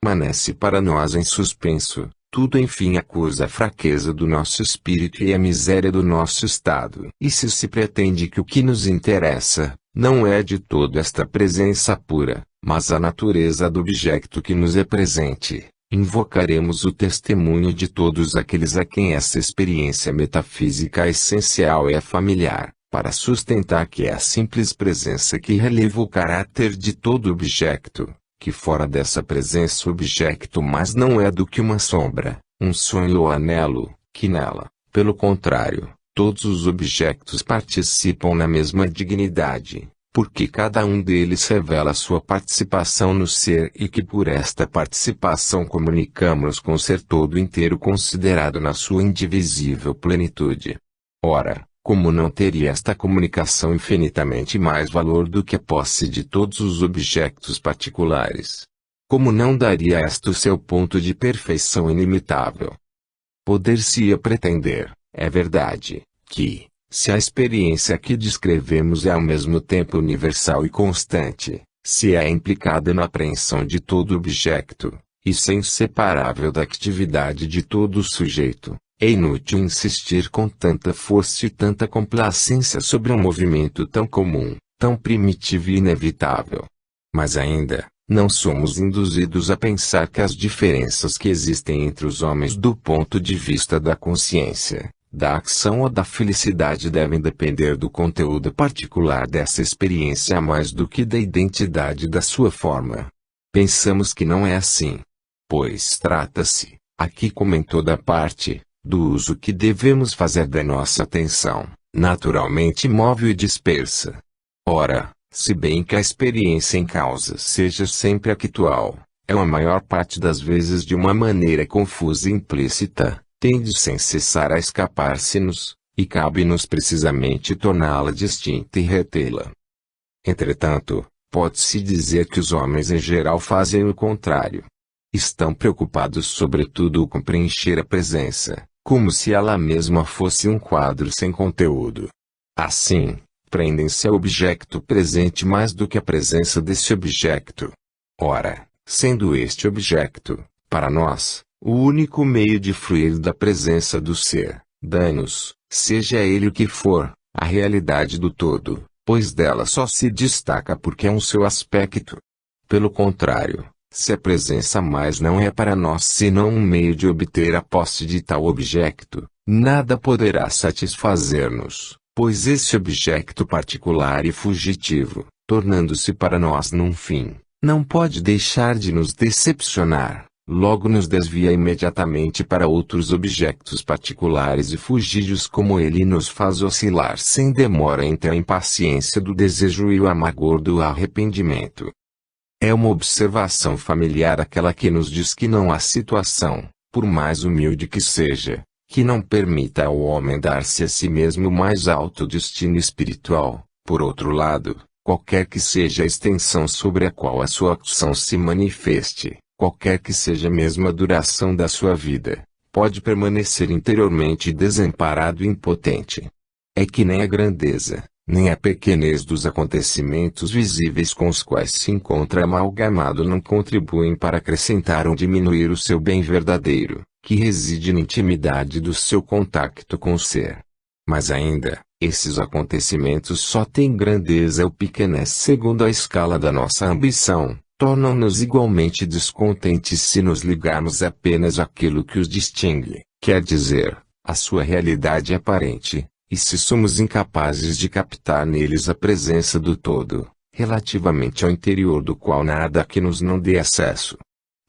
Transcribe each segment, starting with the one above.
permanece para nós em suspenso. Tudo enfim acusa a fraqueza do nosso espírito e a miséria do nosso estado. E se pretende que o que nos interessa, não é de todo esta presença pura, mas a natureza do objeto que nos é presente, invocaremos o testemunho de todos aqueles a quem essa experiência metafísica essencial é familiar, para sustentar que é a simples presença que releva o caráter de todo objeto, que fora dessa presença o objeto mais não é do que uma sombra, um sonho ou anelo, que nela, pelo contrário, todos os objetos participam na mesma dignidade, porque cada um deles revela sua participação no ser e que por esta participação comunicamos com o ser todo inteiro considerado na sua indivisível plenitude. Ora, como não teria esta comunicação infinitamente mais valor do que a posse de todos os objetos particulares? Como não daria esta o seu ponto de perfeição ilimitável? Poder-se-ia pretender, é verdade, que, se a experiência que descrevemos é ao mesmo tempo universal e constante, se é implicada na apreensão de todo objeto, e ser inseparável da atividade de todo sujeito, é inútil insistir com tanta força e tanta complacência sobre um movimento tão comum, tão primitivo e inevitável. Mas ainda, não somos induzidos a pensar que as diferenças que existem entre os homens do ponto de vista da consciência, da ação ou da felicidade devem depender do conteúdo particular dessa experiência mais do que da identidade da sua forma. Pensamos que não é assim. Pois trata-se, aqui como em toda parte, do uso que devemos fazer da nossa atenção, naturalmente móvel e dispersa. Ora, se bem que a experiência em causa seja sempre actual, é a maior parte das vezes de uma maneira confusa e implícita, tende sem cessar a escapar-se-nos, e cabe-nos precisamente torná-la distinta e retê-la. Entretanto, pode-se dizer que os homens em geral fazem o contrário. Estão preocupados sobretudo com preencher a presença, como se ela mesma fosse um quadro sem conteúdo. Assim, prendem-se ao objeto presente mais do que à presença desse objeto. Ora, sendo este objeto, para nós, o único meio de fruir da presença do ser, dá-nos, seja ele o que for, a realidade do todo, pois dela só se destaca porque é um seu aspecto. Pelo contrário, se a presença mais não é para nós senão um meio de obter a posse de tal objeto, nada poderá satisfazer-nos, pois esse objeto particular e fugitivo, tornando-se para nós num fim, não pode deixar de nos decepcionar, logo nos desvia imediatamente para outros objetos particulares e fugidios como ele nos faz oscilar sem demora entre a impaciência do desejo e o amargor do arrependimento. É uma observação familiar aquela que nos diz que não há situação, por mais humilde que seja, que não permita ao homem dar-se a si mesmo o mais alto destino espiritual. Por outro lado, qualquer que seja a extensão sobre a qual a sua ação se manifeste, qualquer que seja mesmo a duração da sua vida, pode permanecer interiormente desamparado e impotente. É que nem a grandeza, nem a pequenez dos acontecimentos visíveis com os quais se encontra amalgamado não contribuem para acrescentar ou diminuir o seu bem verdadeiro, que reside na intimidade do seu contacto com o ser. Mas ainda, esses acontecimentos só têm grandeza ou pequenez segundo a escala da nossa ambição, tornam-nos igualmente descontentes se nos ligarmos apenas àquilo que os distingue, quer dizer, à sua realidade aparente. E se somos incapazes de captar neles a presença do todo, relativamente ao interior do qual nada que nos não dê acesso.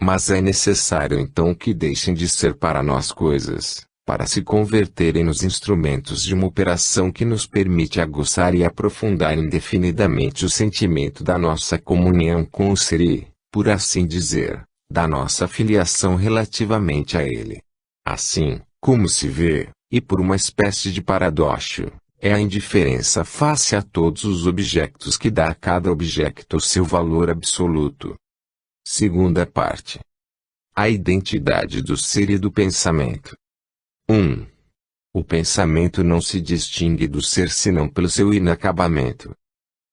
Mas é necessário então que deixem de ser para nós coisas, para se converterem nos instrumentos de uma operação que nos permite aguçar e aprofundar indefinidamente o sentimento da nossa comunhão com o ser e, por assim dizer, da nossa filiação relativamente a ele. Assim, como se vê, e por uma espécie de paradoxo, é a indiferença face a todos os objetos que dá a cada objeto o seu valor absoluto. Segunda parte. A identidade do ser e do pensamento. 1. O pensamento não se distingue do ser senão pelo seu inacabamento.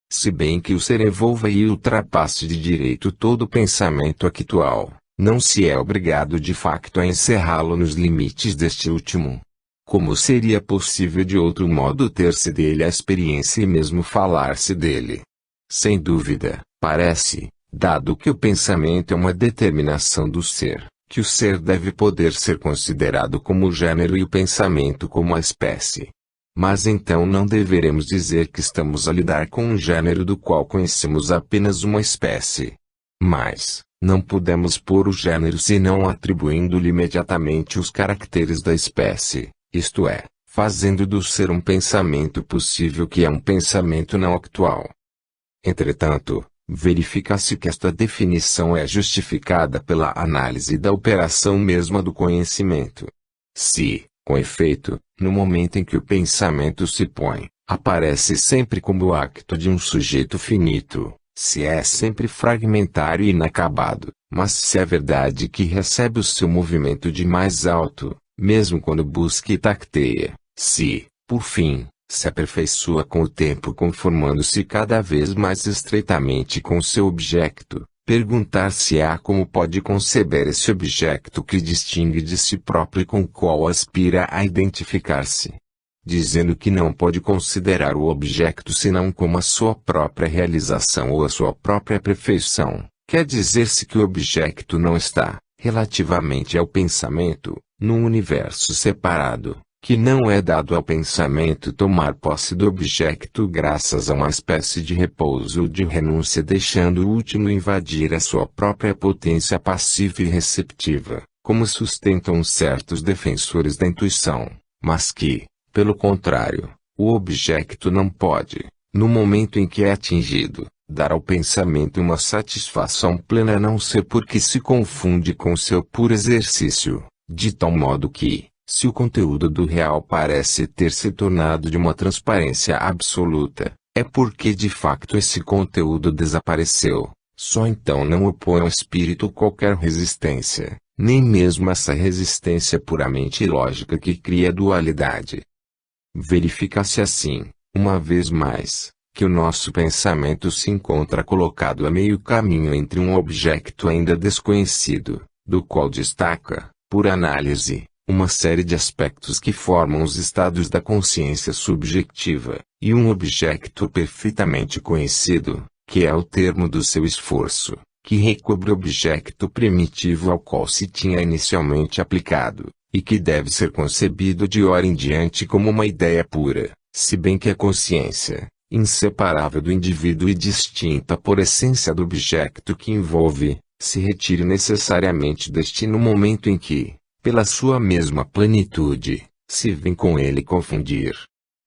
Se bem que o ser envolva e ultrapasse de direito todo o pensamento actual, não se é obrigado de facto a encerrá-lo nos limites deste último. Como seria possível de outro modo ter-se dele a experiência e mesmo falar-se dele? Sem dúvida, parece, dado que o pensamento é uma determinação do ser, que o ser deve poder ser considerado como o gênero e o pensamento como a espécie. Mas então não deveremos dizer que estamos a lidar com um gênero do qual conhecemos apenas uma espécie. Mas, não podemos pôr o gênero senão atribuindo-lhe imediatamente os caracteres da espécie, isto é, fazendo do ser um pensamento possível que é um pensamento não actual. Entretanto, verifica-se que esta definição é justificada pela análise da operação mesma do conhecimento. Se, com efeito, no momento em que o pensamento se põe, aparece sempre como o acto de um sujeito finito, se é sempre fragmentário e inacabado, mas se é verdade que recebe o seu movimento de mais alto, mesmo quando busca e tacteia, se, por fim, se aperfeiçoa com o tempo conformando-se cada vez mais estreitamente com seu objeto, perguntar-se-á como pode conceber esse objeto que distingue de si próprio e com o qual aspira a identificar-se. Dizendo que não pode considerar o objeto senão como a sua própria realização ou a sua própria perfeição, quer dizer-se que o objeto não está, relativamente ao pensamento, num universo separado, que não é dado ao pensamento tomar posse do objeto graças a uma espécie de repouso ou de renúncia deixando o último invadir a sua própria potência passiva e receptiva, como sustentam certos defensores da intuição, mas que, pelo contrário, o objeto não pode, no momento em que é atingido, dar ao pensamento uma satisfação plena a não ser porque se confunde com seu puro exercício, de tal modo que, se o conteúdo do real parece ter se tornado de uma transparência absoluta, é porque de facto esse conteúdo desapareceu. Só então não opõe ao espírito qualquer resistência, nem mesmo essa resistência puramente ilógica que cria dualidade. Verifica-se assim, uma vez mais, que o nosso pensamento se encontra colocado a meio caminho entre um objeto ainda desconhecido, do qual destaca, por análise, uma série de aspectos que formam os estados da consciência subjetiva, e um objeto perfeitamente conhecido, que é o termo do seu esforço, que recobre o objeto primitivo ao qual se tinha inicialmente aplicado, e que deve ser concebido de hora em diante como uma ideia pura, se bem que a consciência, inseparável do indivíduo e distinta por essência do objeto que envolve, se retire necessariamente deste no momento em que, pela sua mesma plenitude, se vem com ele confundir.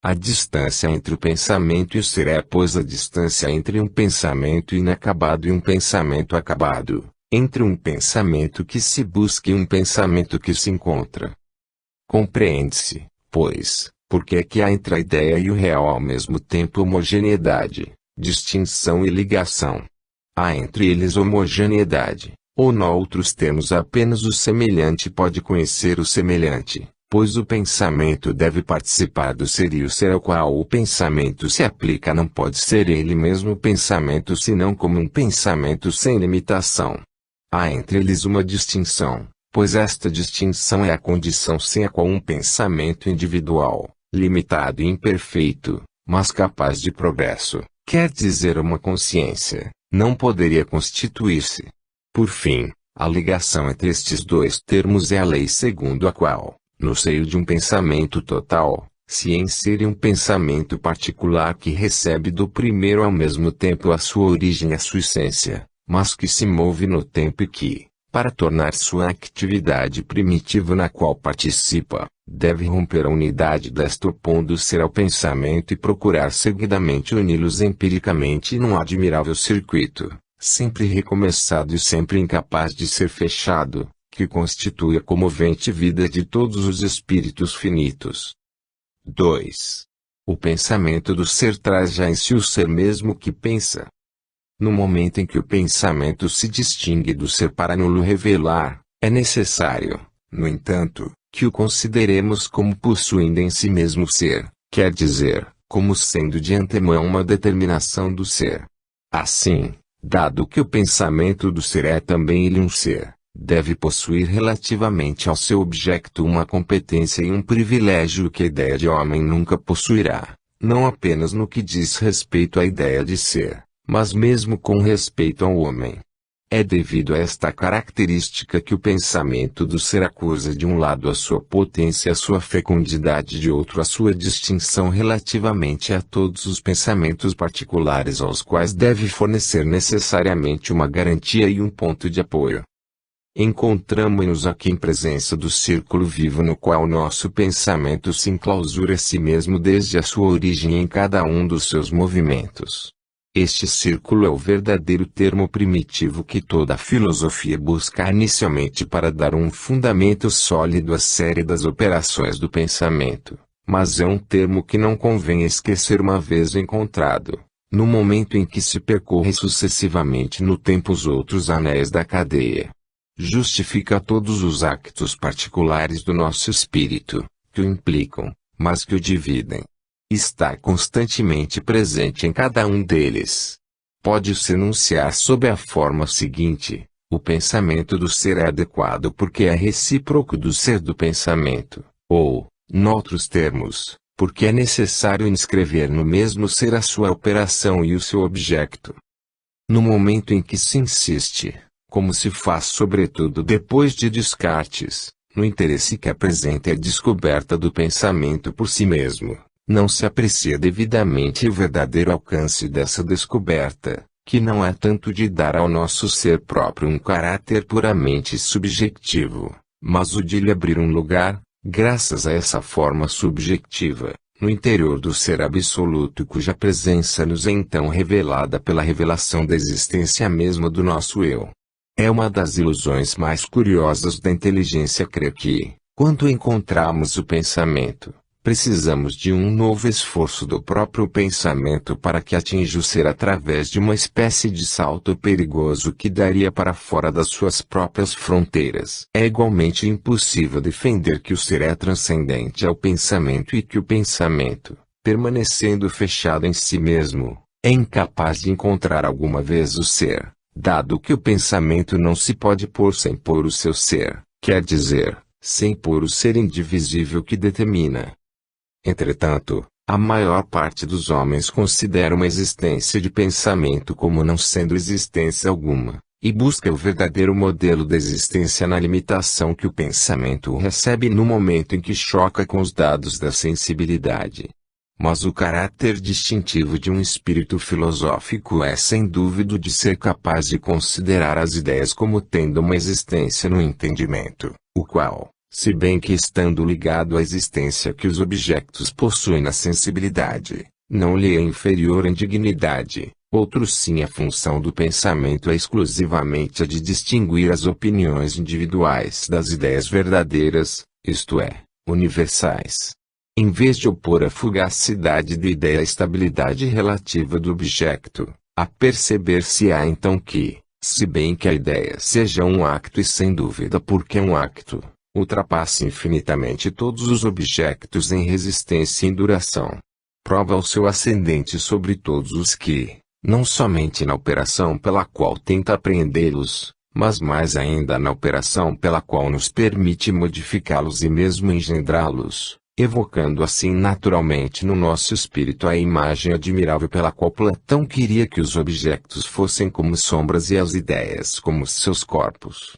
A distância entre o pensamento e o ser é pois a distância entre um pensamento inacabado e um pensamento acabado, entre um pensamento que se busca e um pensamento que se encontra. Compreende-se, pois, porque é que há entre a ideia e o real ao mesmo tempo homogeneidade, distinção e ligação. Há entre eles homogeneidade, ou noutros termos apenas o semelhante pode conhecer o semelhante, pois o pensamento deve participar do ser e o ser ao qual o pensamento se aplica não pode ser ele mesmo o pensamento senão como um pensamento sem limitação. Há entre eles uma distinção, pois esta distinção é a condição sem a qual um pensamento individual, limitado e imperfeito, mas capaz de progresso, quer dizer uma consciência, não poderia constituir-se. Por fim, a ligação entre estes dois termos é a lei segundo a qual, no seio de um pensamento total, se insere um pensamento particular que recebe do primeiro ao mesmo tempo a sua origem e a sua essência, mas que se move no tempo e que, para tornar sua atividade primitiva na qual participa, deve romper a unidade desta opondo-se ao pensamento e procurar seguidamente uni-los empiricamente num admirável circuito, sempre recomeçado e sempre incapaz de ser fechado, que constitui a comovente vida de todos os espíritos finitos. 2. O pensamento do ser traz já em si o ser mesmo que pensa. No momento em que o pensamento se distingue do ser para nulo revelar, é necessário, no entanto, que o consideremos como possuindo em si mesmo o ser, quer dizer, como sendo de antemão uma determinação do ser. Assim, dado que o pensamento do ser é também ele um ser, deve possuir relativamente ao seu objeto uma competência e um privilégio que a ideia de homem nunca possuirá, não apenas no que diz respeito à ideia de ser, mas mesmo com respeito ao homem. É devido a esta característica que o pensamento do ser acusa de um lado a sua potência e a sua fecundidade, de outro a sua distinção relativamente a todos os pensamentos particulares aos quais deve fornecer necessariamente uma garantia e um ponto de apoio. Encontramo-nos aqui em presença do círculo vivo no qual nosso pensamento se enclausura a si mesmo desde a sua origem em cada um dos seus movimentos. Este círculo é o verdadeiro termo primitivo que toda a filosofia busca inicialmente para dar um fundamento sólido à série das operações do pensamento, mas é um termo que não convém esquecer uma vez encontrado, no momento em que se percorre sucessivamente no tempo os outros anéis da cadeia. Justifica todos os actos particulares do nosso espírito, que o implicam, mas que o dividem. Está constantemente presente em cada um deles. Pode-se enunciar sob a forma seguinte: o pensamento do ser é adequado porque é recíproco do ser do pensamento, ou, noutros termos, porque é necessário inscrever no mesmo ser a sua operação e o seu objeto. No momento em que se insiste, como se faz sobretudo depois de Descartes, no interesse que apresenta a descoberta do pensamento por si mesmo, não se aprecia devidamente o verdadeiro alcance dessa descoberta, que não é tanto de dar ao nosso ser próprio um caráter puramente subjetivo, mas o de lhe abrir um lugar, graças a essa forma subjetiva, no interior do ser absoluto cuja presença nos é então revelada pela revelação da existência mesma do nosso eu. É uma das ilusões mais curiosas da inteligência crer que, quando encontramos o pensamento, precisamos de um novo esforço do próprio pensamento para que atinja o ser através de uma espécie de salto perigoso que daria para fora das suas próprias fronteiras. É igualmente impossível defender que o ser é transcendente ao pensamento e que o pensamento, permanecendo fechado em si mesmo, é incapaz de encontrar alguma vez o ser, dado que o pensamento não se pode pôr sem pôr o seu ser, quer dizer, sem pôr o ser indivisível que determina. Entretanto, a maior parte dos homens considera uma existência de pensamento como não sendo existência alguma, e busca o verdadeiro modelo da existência na limitação que o pensamento recebe no momento em que choca com os dados da sensibilidade. Mas o caráter distintivo de um espírito filosófico é sem dúvida de ser capaz de considerar as ideias como tendo uma existência no entendimento, o qual, se bem que estando ligado à existência que os objetos possuem na sensibilidade, não lhe é inferior em dignidade, outro sim a função do pensamento é exclusivamente a de distinguir as opiniões individuais das ideias verdadeiras, isto é, universais. Em vez de opor a fugacidade da ideia à estabilidade relativa do objeto, a perceber-se-á então que, se bem que a ideia seja um acto e sem dúvida porque é um acto, ultrapassa infinitamente todos os objetos em resistência e em duração. Prova o seu ascendente sobre todos os que, não somente na operação pela qual tenta apreendê-los, mas mais ainda na operação pela qual nos permite modificá-los e mesmo engendrá-los, evocando assim naturalmente no nosso espírito a imagem admirável pela qual Platão queria que os objetos fossem como sombras e as ideias como seus corpos.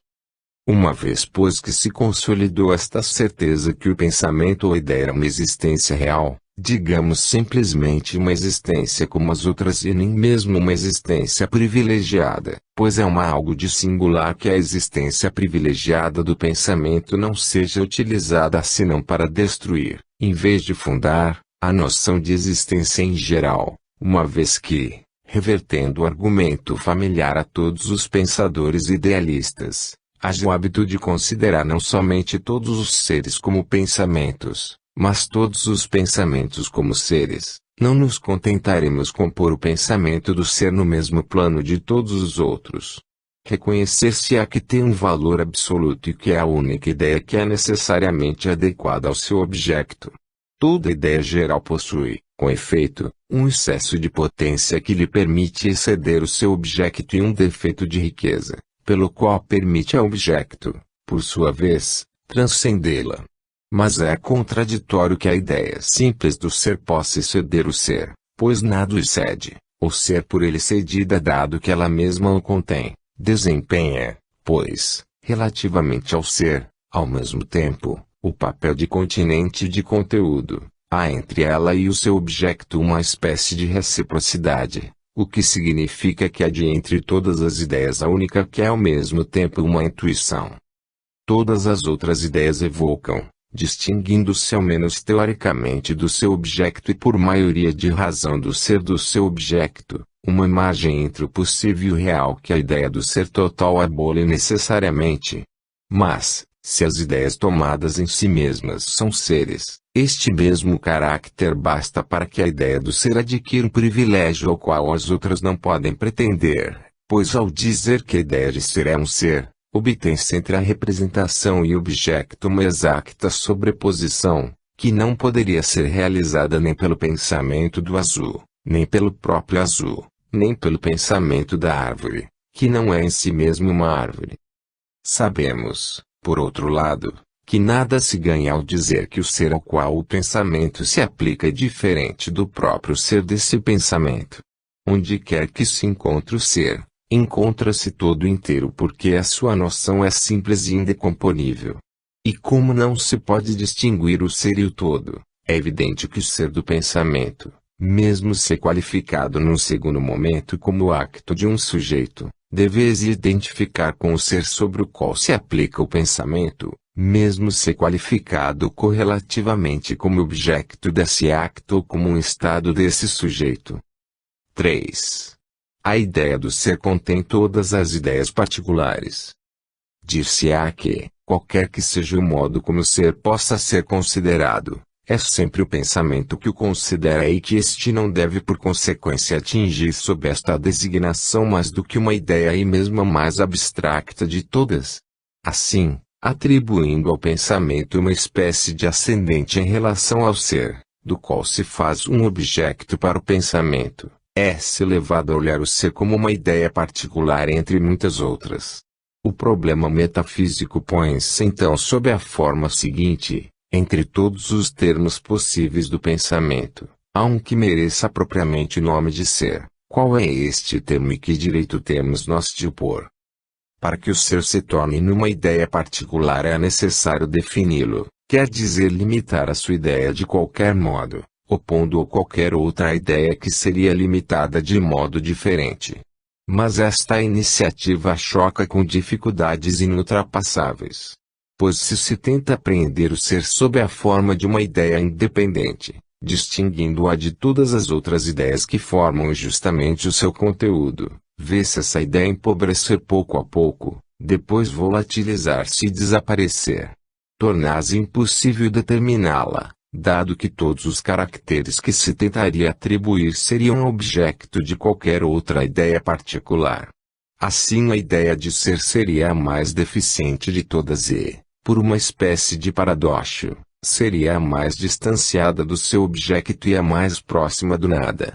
Uma vez pois que se consolidou esta certeza que o pensamento ou ideia era uma existência real, digamos simplesmente uma existência como as outras e nem mesmo uma existência privilegiada, pois é algo de singular que a existência privilegiada do pensamento não seja utilizada senão para destruir, em vez de fundar, a noção de existência em geral, uma vez que, revertendo o argumento familiar a todos os pensadores idealistas, haja o hábito de considerar não somente todos os seres como pensamentos, mas todos os pensamentos como seres, não nos contentaremos com pôr o pensamento do ser no mesmo plano de todos os outros. Reconhecer-se-á que tem um valor absoluto e que é a única ideia que é necessariamente adequada ao seu objeto. Toda ideia geral possui, com efeito, um excesso de potência que lhe permite exceder o seu objeto e um defeito de riqueza, pelo qual permite ao objeto, por sua vez, transcendê-la. Mas é contraditório que a ideia simples do ser possa exceder o ser, pois nada o excede, o ser por ele cedida dado que ela mesma o contém, desempenha, pois, relativamente ao ser, ao mesmo tempo, o papel de continente de conteúdo. Há entre ela e o seu objeto uma espécie de reciprocidade, o que significa que há de entre todas as ideias a única que é ao mesmo tempo uma intuição. Todas as outras ideias evocam, distinguindo-se ao menos teoricamente do seu objeto e por maioria de razão do ser do seu objeto, uma imagem entre o possível e o real que a ideia do ser total abole necessariamente. Mas, se as ideias tomadas em si mesmas são seres, este mesmo caráter basta para que a ideia do ser adquira um privilégio ao qual as outras não podem pretender, pois ao dizer que a ideia de ser é um ser, obtém-se entre a representação e o objeto uma exata sobreposição, que não poderia ser realizada nem pelo pensamento do azul, nem pelo próprio azul, nem pelo pensamento da árvore, que não é em si mesmo uma árvore. Sabemos, por outro lado, que nada se ganha ao dizer que o ser ao qual o pensamento se aplica é diferente do próprio ser desse pensamento. Onde quer que se encontre o ser, encontra-se todo inteiro porque a sua noção é simples e indecomponível. E como não se pode distinguir o ser e o todo, é evidente que o ser do pensamento, mesmo se qualificado num segundo momento como o acto de um sujeito, deve se identificar com o ser sobre o qual se aplica o pensamento, mesmo se qualificado correlativamente como objeto desse acto ou como um estado desse sujeito. 3. A ideia do ser contém todas as ideias particulares. Dir-se-á que, qualquer que seja o modo como o ser possa ser considerado, é sempre o pensamento que o considera e que este não deve por consequência atingir sob esta designação mais do que uma ideia e mesmo a mais abstracta de todas. Assim, atribuindo ao pensamento uma espécie de ascendente em relação ao ser, do qual se faz um objeto para o pensamento, é-se levado a olhar o ser como uma ideia particular entre muitas outras. O problema metafísico põe-se então sob a forma seguinte: entre todos os termos possíveis do pensamento, há um que mereça propriamente o nome de ser. Qual é este termo e que direito temos nós de opor? Para que o ser se torne numa ideia particular é necessário defini-lo, quer dizer limitar a sua ideia de qualquer modo, opondo-o a qualquer outra ideia que seria limitada de modo diferente. Mas esta iniciativa choca com dificuldades inultrapassáveis. Pois se tenta apreender o ser sob a forma de uma ideia independente, distinguindo-a de todas as outras ideias que formam justamente o seu conteúdo, vê-se essa ideia empobrecer pouco a pouco, depois volatilizar-se e desaparecer. Tornar-se impossível determiná-la, dado que todos os caracteres que se tentaria atribuir seriam objeto de qualquer outra ideia particular. Assim a ideia de ser seria a mais deficiente de todas e, por uma espécie de paradoxo, seria a mais distanciada do seu objeto e a mais próxima do nada.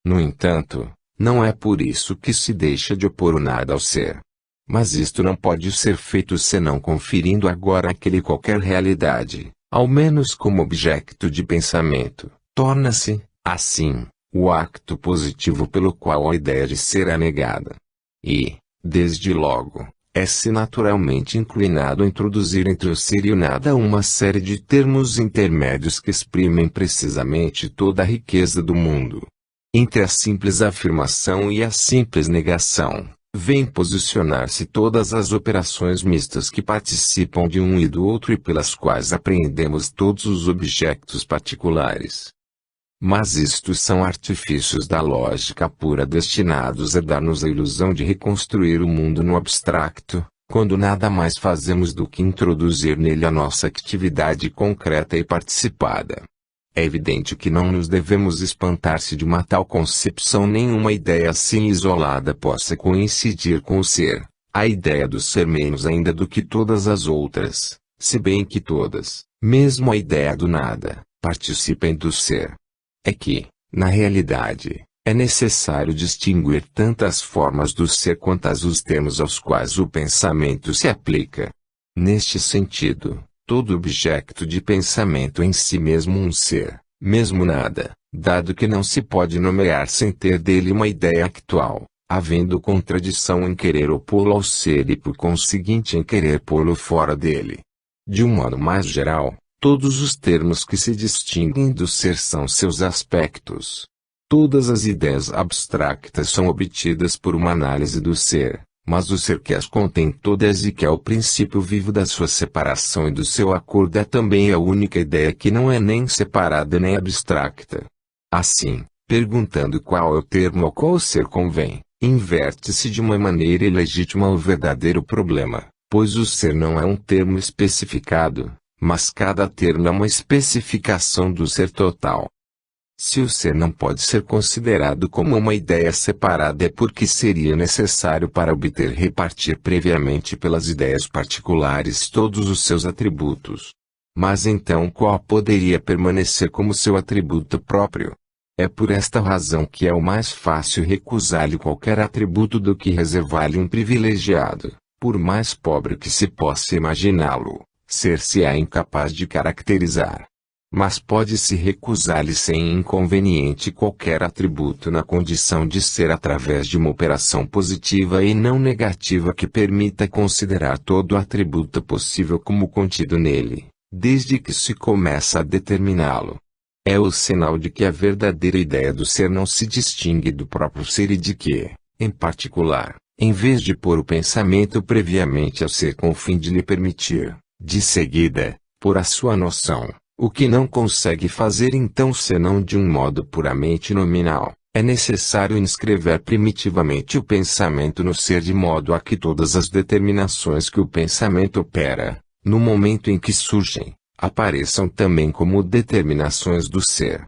No entanto, não é por isso que se deixa de opor o nada ao ser. Mas isto não pode ser feito senão conferindo agora àquele qualquer realidade, ao menos como objeto de pensamento. Torna-se, assim, o acto positivo pelo qual a ideia de ser é negada. E, desde logo, é-se naturalmente inclinado a introduzir entre o ser e o nada uma série de termos intermédios que exprimem precisamente toda a riqueza do mundo. Entre a simples afirmação e a simples negação, vêm posicionar-se todas as operações mistas que participam de um e do outro e pelas quais apreendemos todos os objetos particulares. Mas isto são artifícios da lógica pura destinados a dar-nos a ilusão de reconstruir o mundo no abstracto, quando nada mais fazemos do que introduzir nele a nossa atividade concreta e participada. É evidente que não nos devemos espantar se de uma tal concepção nenhuma ideia assim isolada possa coincidir com o ser, a ideia do ser menos ainda do que todas as outras, se bem que todas, mesmo a ideia do nada, participem do ser. É que, na realidade, É necessário distinguir tantas formas do ser quantas os termos aos quais o pensamento se aplica. Neste sentido, todo objeto de pensamento em si mesmo um ser, mesmo nada, dado que não se pode nomear sem ter dele uma ideia actual, havendo contradição em querer opô-lo ao ser e por conseguinte em querer pô-lo fora dele. De um modo mais geral, todos os termos que se distinguem do ser são seus aspectos. Todas as ideias abstractas são obtidas por uma análise do ser, mas o ser que as contém todas e que é o princípio vivo da sua separação e do seu acordo é também a única ideia que não é nem separada nem abstracta. Assim, perguntando qual é o termo ao qual o ser convém, inverte-se de uma maneira ilegítima o verdadeiro problema, pois o ser não é um termo especificado, mas cada termo é uma especificação do ser total. Se o ser não pode ser considerado como uma ideia separada é porque seria necessário para obter repartir previamente pelas ideias particulares todos os seus atributos. Mas então qual poderia permanecer como seu atributo próprio? É por esta razão que é o mais fácil recusar-lhe qualquer atributo do que reservar-lhe um privilegiado, por mais pobre que se possa imaginá-lo, ser-se-á incapaz de caracterizar. Mas pode-se recusar-lhe sem inconveniente qualquer atributo na condição de ser através de uma operação positiva e não negativa que permita considerar todo atributo possível como contido nele, desde que se começa a determiná-lo. É o sinal de que a verdadeira ideia do ser não se distingue do próprio ser e de que, em particular, em vez de pôr o pensamento previamente ao ser com o fim de lhe permitir, de seguida, por a sua noção, o que não consegue fazer então senão de um modo puramente nominal, é necessário inscrever primitivamente o pensamento no ser de modo a que todas as determinações que o pensamento opera, no momento em que surgem, apareçam também como determinações do ser.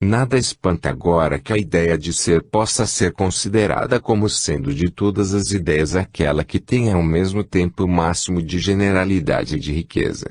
Nada espanta agora que a ideia de ser possa ser considerada como sendo de todas as ideias aquela que tenha ao mesmo tempo o máximo de generalidade e de riqueza.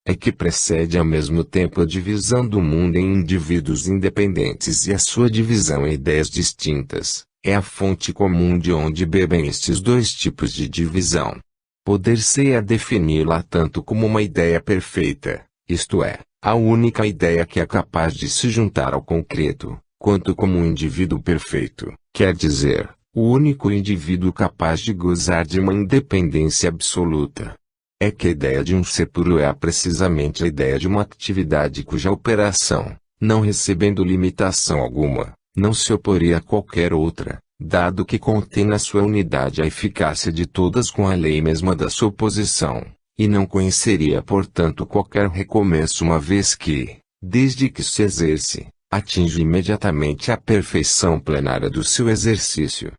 É que precede ao mesmo tempo a divisão do mundo em indivíduos independentes e a sua divisão em ideias distintas, é a fonte comum de onde bebem estes dois tipos de divisão. Poder-se-á defini-la tanto como uma ideia perfeita, isto é, a única ideia que é capaz de se juntar ao concreto, quanto como um indivíduo perfeito, quer dizer, o único indivíduo capaz de gozar de uma independência absoluta. É que a ideia de um ser puro é precisamente a ideia de uma atividade cuja operação, não recebendo limitação alguma, não se oporia a qualquer outra, dado que contém na sua unidade a eficácia de todas com a lei mesma da sua oposição, e não conheceria portanto qualquer recomeço uma vez que, desde que se exerce, atinge imediatamente a perfeição plenária do seu exercício.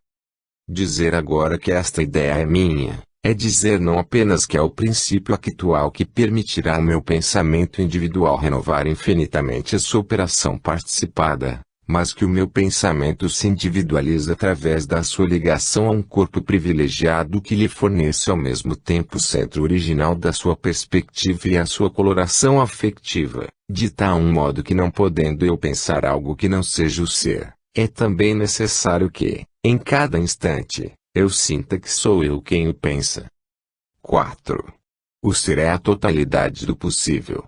Dizer agora que esta ideia é minha, é dizer não apenas que é o princípio actual que permitirá ao meu pensamento individual renovar infinitamente a sua operação participada, mas que o meu pensamento se individualiza através da sua ligação a um corpo privilegiado que lhe fornece ao mesmo tempo o centro original da sua perspectiva e a sua coloração afetiva, de tal modo que não podendo eu pensar algo que não seja o ser, é também necessário que, em cada instante, eu sinta que sou eu quem o pensa. 4. O ser é a totalidade do possível.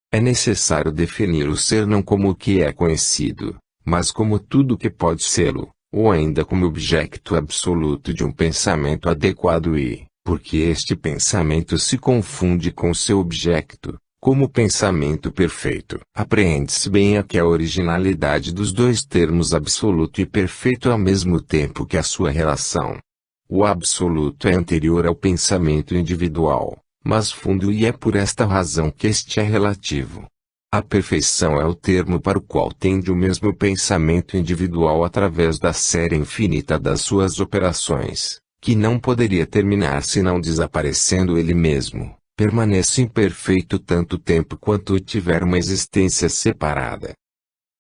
É necessário definir o ser não como o que é conhecido, mas como tudo que pode sê-lo, ou ainda como objeto absoluto de um pensamento adequado e, porque este pensamento se confunde com seu objeto, como pensamento perfeito. Apreende-se bem aqui a originalidade dos dois termos absoluto e perfeito ao mesmo tempo que a sua relação. O absoluto é anterior ao pensamento individual, mas fundo e é por esta razão que este é relativo. A perfeição é o termo para o qual tende o mesmo pensamento individual através da série infinita das suas operações, que não poderia terminar senão desaparecendo ele mesmo. Permanece imperfeito tanto tempo quanto tiver uma existência separada.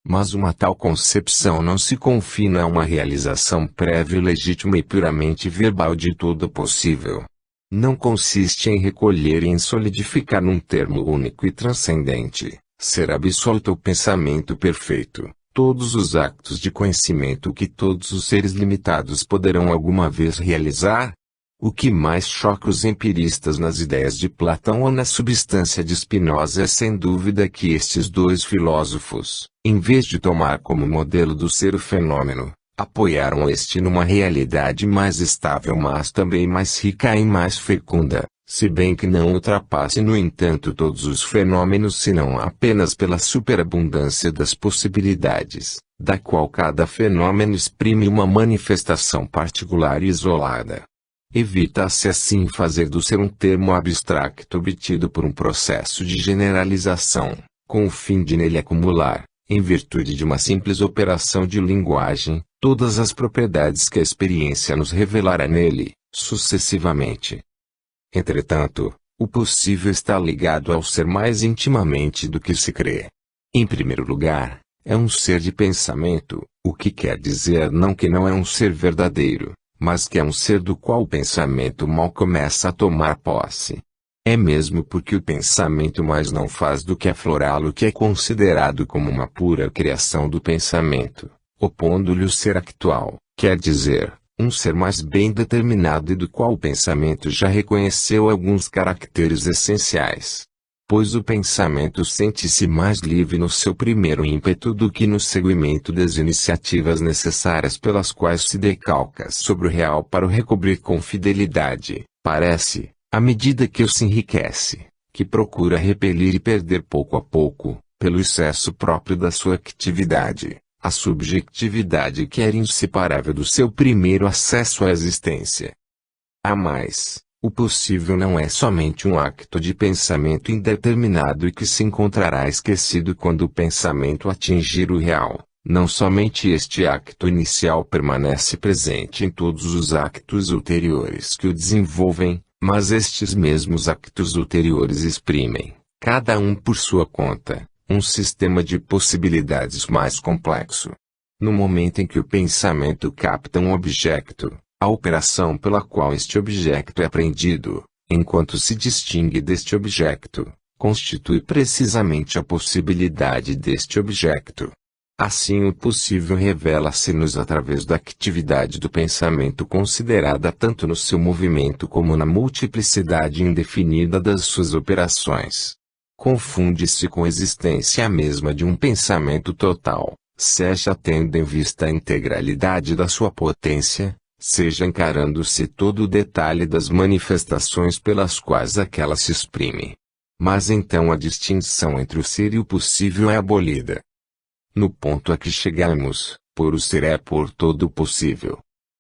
Mas uma tal concepção não se confina a uma realização prévia legítima e puramente verbal de tudo possível. Não consiste em recolher e em solidificar num termo único e transcendente, ser absoluto o pensamento perfeito, todos os actos de conhecimento que todos os seres limitados poderão alguma vez realizar? O que mais choca os empiristas nas ideias de Platão ou na substância de Spinoza é sem dúvida que estes dois filósofos, em vez de tomar como modelo do ser o fenômeno, apoiaram este numa realidade mais estável mas também mais rica e mais fecunda, se bem que não ultrapasse no entanto todos os fenômenos senão apenas pela superabundância das possibilidades, da qual cada fenômeno exprime uma manifestação particular e isolada. Evita-se assim fazer do ser um termo abstracto obtido por um processo de generalização, com o fim de nele acumular, em virtude de uma simples operação de linguagem, todas as propriedades que a experiência nos revelará nele, sucessivamente. Entretanto, o possível está ligado ao ser mais intimamente do que se crê. Em primeiro lugar, é um ser de pensamento, o que quer dizer não que não é um ser verdadeiro, mas que é um ser do qual o pensamento mal começa a tomar posse. É mesmo porque o pensamento mais não faz do que aflorá-lo que é considerado como uma pura criação do pensamento, opondo-lhe o ser actual, quer dizer, um ser mais bem determinado e do qual o pensamento já reconheceu alguns caracteres essenciais. Pois o pensamento sente-se mais livre no seu primeiro ímpeto do que no seguimento das iniciativas necessárias pelas quais se decalca sobre o real para o recobrir com fidelidade, parece, à medida que o se enriquece, que procura repelir e perder pouco a pouco, pelo excesso próprio da sua atividade, a subjetividade que era inseparável do seu primeiro acesso à existência. A mais, o possível não é somente um acto de pensamento indeterminado e que se encontrará esquecido quando o pensamento atingir o real. Não somente este acto inicial permanece presente em todos os actos ulteriores que o desenvolvem, mas estes mesmos actos ulteriores exprimem, cada um por sua conta, um sistema de possibilidades mais complexo. No momento em que o pensamento capta um objeto, a operação pela qual este objeto é apreendido, enquanto se distingue deste objeto, constitui precisamente a possibilidade deste objeto. Assim o possível revela-se-nos através da atividade do pensamento considerada tanto no seu movimento como na multiplicidade indefinida das suas operações. Confunde-se com a existência mesma de um pensamento total, seja tendo em vista a integralidade da sua potência, seja encarando-se todo o detalhe das manifestações pelas quais aquela se exprime. Mas então a distinção entre o ser e o possível é abolida. No ponto a que chegamos, por o ser é por todo o possível.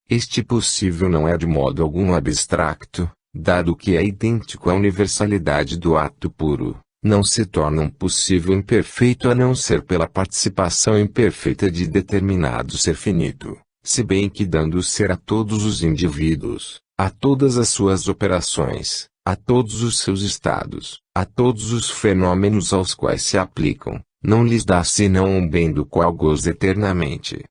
Este possível não é de modo algum abstracto, dado que é idêntico à universalidade do ato puro, não se torna um possível imperfeito a não ser pela participação imperfeita de determinado ser finito, se bem que dando o ser a todos os indivíduos, a todas as suas operações, a todos os seus estados, a todos os fenômenos aos quais se aplicam, não lhes dá senão um bem do qual goza eternamente.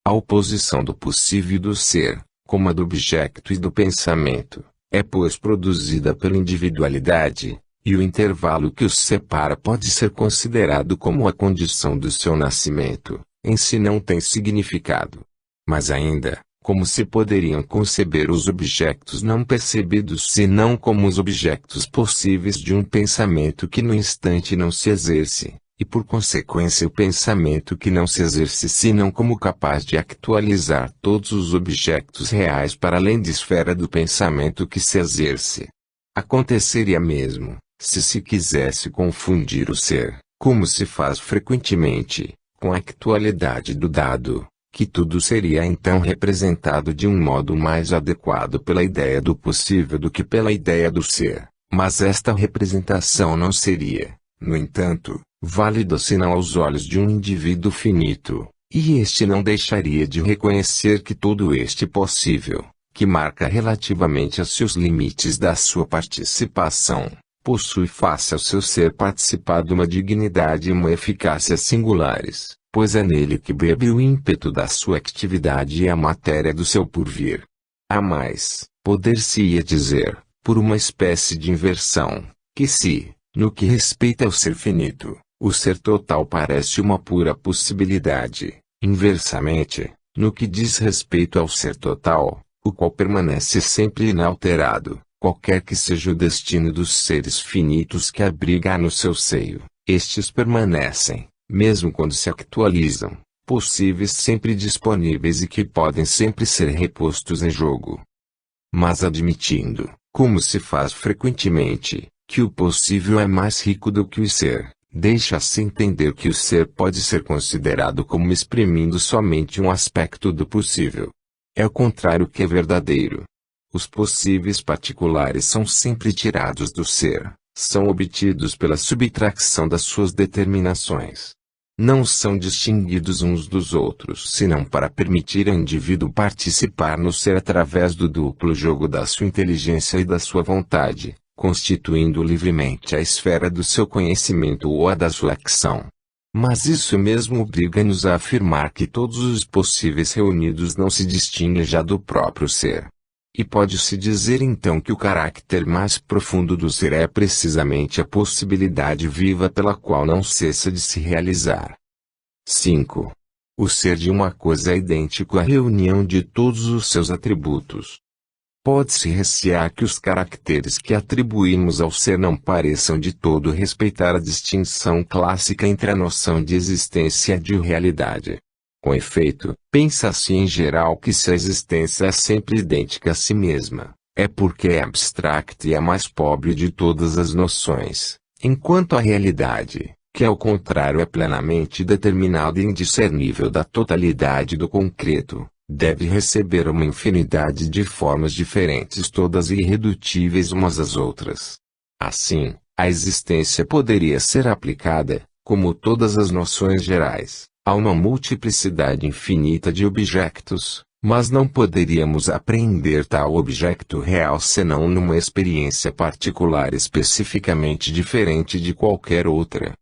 A oposição do possível e do ser, como a do objeto e do pensamento, é pois produzida pela individualidade, e o intervalo que os separa pode ser considerado como a condição do seu nascimento, em si não tem significado. Mas ainda, como se poderiam conceber os objetos não percebidos senão como os objetos possíveis de um pensamento que no instante não se exerce, e por consequência o pensamento que não se exerce senão como capaz de actualizar todos os objetos reais para além da esfera do pensamento que se exerce. Aconteceria mesmo, se quisesse confundir o ser, como se faz frequentemente, com a actualidade do dado, que tudo seria então representado de um modo mais adequado pela ideia do possível do que pela ideia do ser, mas esta representação não seria, no entanto, válida senão aos olhos de um indivíduo finito, e este não deixaria de reconhecer que todo este possível, que marca relativamente a seus limites da sua participação, possui face ao seu ser participado uma dignidade e uma eficácia singulares, pois é nele que bebe o ímpeto da sua atividade e a matéria do seu porvir. A mais, poder-se-ia dizer, por uma espécie de inversão, que se, no que respeita ao ser finito, O ser total parece uma pura possibilidade. Inversamente, no que diz respeito ao ser total, o qual permanece sempre inalterado, qualquer que seja o destino dos seres finitos que abriga no seu seio, estes permanecem, mesmo quando se actualizam, possíveis sempre disponíveis e que podem sempre ser repostos em jogo. Mas admitindo, como se faz frequentemente, que o possível é mais rico do que o ser, deixa-se entender que o ser pode ser considerado como exprimindo somente um aspecto do possível. É o contrário que é verdadeiro. Os possíveis particulares são sempre tirados do ser, são obtidos pela subtração das suas determinações. Não são distinguidos uns dos outros senão para permitir ao indivíduo participar no ser através do duplo jogo da sua inteligência e da sua vontade, constituindo livremente a esfera do seu conhecimento ou a da sua ação. Mas isso mesmo obriga-nos a afirmar que todos os possíveis reunidos não se distinguem já do próprio ser. E pode-se dizer então que o caráter mais profundo do ser é precisamente a possibilidade viva pela qual não cessa de se realizar. 5. O ser de uma coisa é idêntico à reunião de todos os seus atributos. Pode-se recear que os caracteres que atribuímos ao ser não pareçam de todo respeitar a distinção clássica entre a noção de existência e de realidade. Com efeito, pensa-se em geral que se a existência é sempre idêntica a si mesma, é porque é abstracta e a mais pobre de todas as noções, enquanto a realidade, que ao contrário é plenamente determinada e indiscernível da totalidade do concreto, deve receber uma infinidade de formas diferentes todas irredutíveis umas às outras. Assim, a existência poderia ser aplicada, como todas as noções gerais, a uma multiplicidade infinita de objetos, mas não poderíamos apreender tal objeto real senão numa experiência particular especificamente diferente de qualquer outra.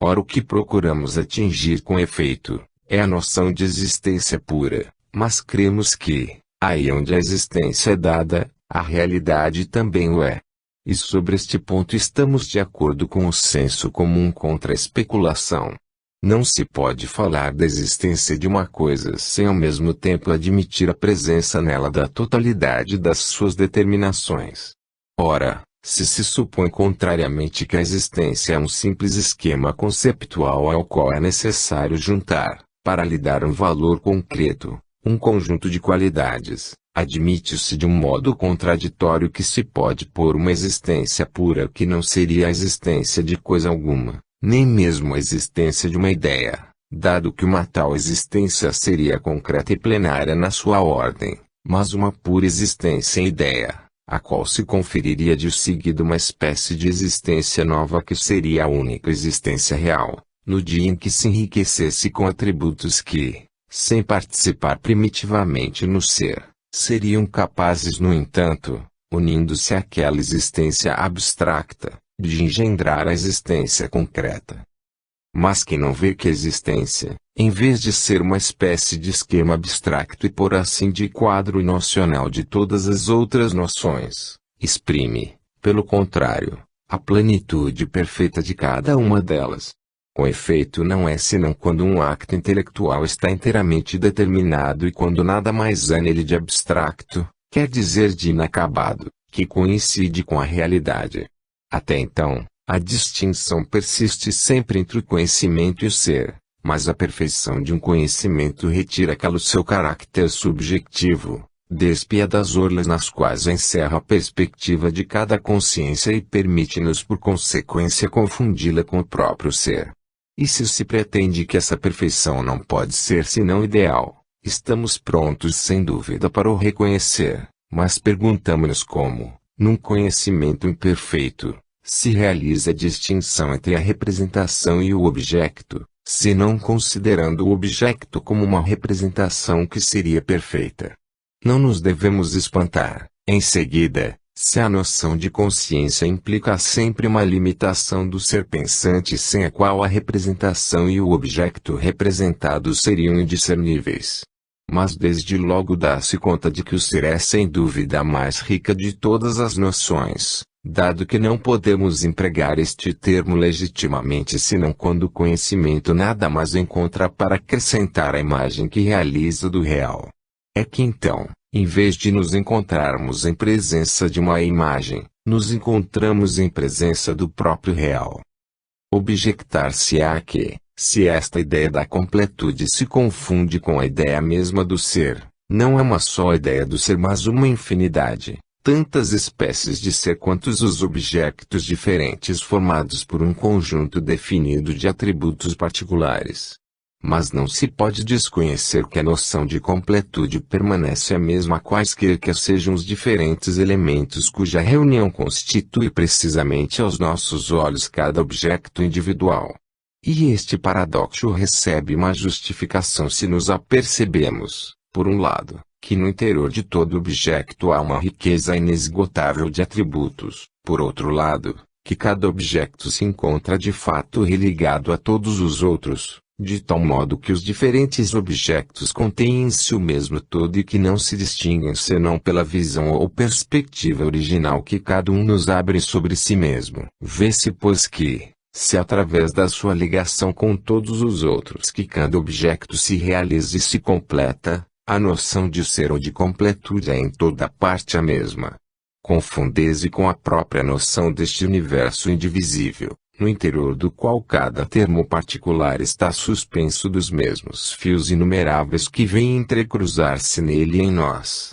Ora, o que procuramos atingir com efeito, é a noção de existência pura, mas cremos que, aí onde a existência é dada, a realidade também o é. E sobre este ponto estamos de acordo com o senso comum contra a especulação. Não se pode falar da existência de uma coisa sem ao mesmo tempo admitir a presença nela da totalidade das suas determinações. Ora, se se supõe contrariamente que a existência é um simples esquema conceptual ao qual é necessário juntar, para lhe dar um valor concreto, um conjunto de qualidades, admite-se de um modo contraditório que se pode pôr uma existência pura que não seria a existência de coisa alguma, nem mesmo a existência de uma ideia, dado que uma tal existência seria concreta e plenária na sua ordem, mas uma pura existência em ideia, a qual se conferiria de seguida uma espécie de existência nova que seria a única existência real, no dia em que se enriquecesse com atributos que, sem participar primitivamente no ser, seriam capazes no entanto, unindo-se àquela existência abstracta, de engendrar a existência concreta. Mas quem não vê que a existência, em vez de ser uma espécie de esquema abstracto e por assim de quadro nocional de todas as outras noções, exprime, pelo contrário, a plenitude perfeita de cada uma delas. Com efeito, não é senão quando um acto intelectual está inteiramente determinado e quando nada mais há nele de abstracto, quer dizer de inacabado, que coincide com a realidade. Até então, a distinção persiste sempre entre o conhecimento e o ser, mas a perfeição de um conhecimento retira-lhe o seu caráter subjetivo, despia das orlas nas quais encerra a perspectiva de cada consciência e permite-nos por consequência confundi-la com o próprio ser. E se pretende que essa perfeição não pode ser senão ideal, estamos prontos sem dúvida para o reconhecer, mas perguntamos-nos como, num conhecimento imperfeito, se realiza a distinção entre a representação e o objeto, se não considerando o objeto como uma representação que seria perfeita. Não nos devemos espantar, em seguida, se a noção de consciência implica sempre uma limitação do ser pensante sem a qual a representação e o objeto representado seriam indiscerníveis. Mas desde logo dá-se conta de que o ser é sem dúvida a mais rica de todas as noções, dado que não podemos empregar este termo legitimamente senão quando o conhecimento nada mais encontra para acrescentar a imagem que realiza do real. É que então, em vez de nos encontrarmos em presença de uma imagem, nos encontramos em presença do próprio real. Objectar-se-á que, se esta ideia da completude se confunde com a ideia mesma do ser, não é uma só ideia do ser mas uma infinidade, tantas espécies de ser quantos os objetos diferentes formados por um conjunto definido de atributos particulares. Mas não se pode desconhecer que a noção de completude permanece a mesma quaisquer que sejam os diferentes elementos cuja reunião constitui precisamente aos nossos olhos cada objeto individual. E este paradoxo recebe uma justificação se nos apercebemos, por um lado, que no interior de todo objeto há uma riqueza inesgotável de atributos, por outro lado, que cada objeto se encontra de fato religado a todos os outros, de tal modo que os diferentes objetos contêm em si o mesmo todo e que não se distinguem senão pela visão ou perspectiva original que cada um nos abre sobre si mesmo. Vê-se pois que, se através da sua ligação com todos os outros que cada objeto se realiza e se completa, a noção de ser ou de completude é em toda parte a mesma. Confunde-se com a própria noção deste universo indivisível, no interior do qual cada termo particular está suspenso dos mesmos fios inumeráveis que vêm entrecruzar-se nele e em nós.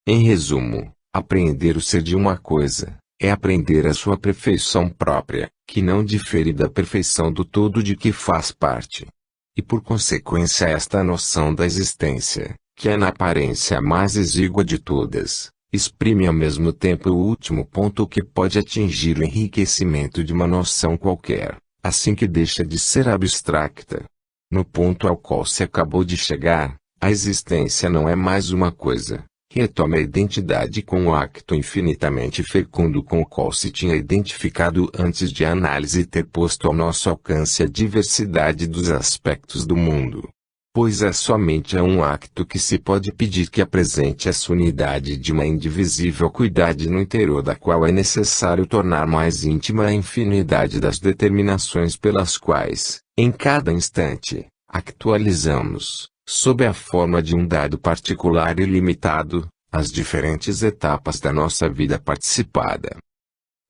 Em resumo, apreender o ser de uma coisa, é aprender a sua perfeição própria, que não difere da perfeição do todo de que faz parte. E por consequência esta noção da existência, que é na aparência a mais exígua de todas, exprime ao mesmo tempo o último ponto que pode atingir o enriquecimento de uma noção qualquer, assim que deixa de ser abstracta. No ponto ao qual se acabou de chegar, a existência não é mais uma coisa, retoma a identidade com o acto infinitamente fecundo com o qual se tinha identificado antes de a análise ter posto ao nosso alcance a diversidade dos aspectos do mundo. Pois é somente a um acto que se pode pedir que apresente essa unidade de uma indivisível cuidade no interior da qual é necessário tornar mais íntima a infinidade das determinações pelas quais, em cada instante, actualizamos, sob a forma de um dado particular e limitado, as diferentes etapas da nossa vida participada.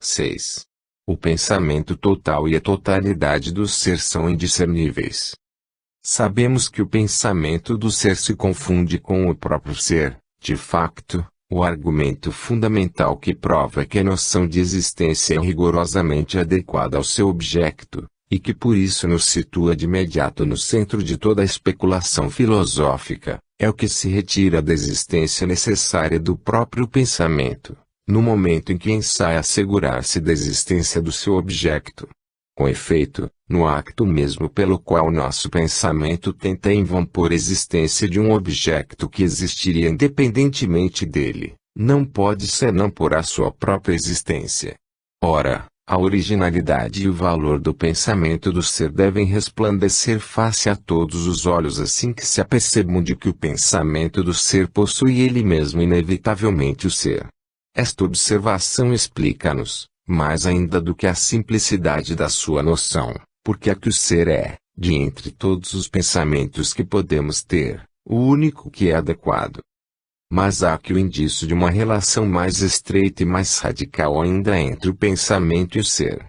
6. O pensamento total e a totalidade do ser são indiscerníveis. Sabemos que o pensamento do ser se confunde com o próprio ser. De facto, o argumento fundamental que prova que a noção de existência é rigorosamente adequada ao seu objeto, e que por isso nos situa de imediato no centro de toda a especulação filosófica, é o que se retira da existência necessária do próprio pensamento, no momento em que ensaia assegurar-se da existência do seu objeto. Com efeito, no acto mesmo pelo qual nosso pensamento tenta em vão pôr existência de um objeto que existiria independentemente dele, não pode senão por a sua própria existência. Ora, a originalidade e o valor do pensamento do ser devem resplandecer face a todos os olhos assim que se apercebam de que o pensamento do ser possui ele mesmo inevitavelmente o ser. Esta observação explica-nos, mais ainda do que a simplicidade da sua noção, porque é que o ser é, de entre todos os pensamentos que podemos ter, o único que é adequado. Mas há aqui o indício de uma relação mais estreita e mais radical ainda entre o pensamento e o ser.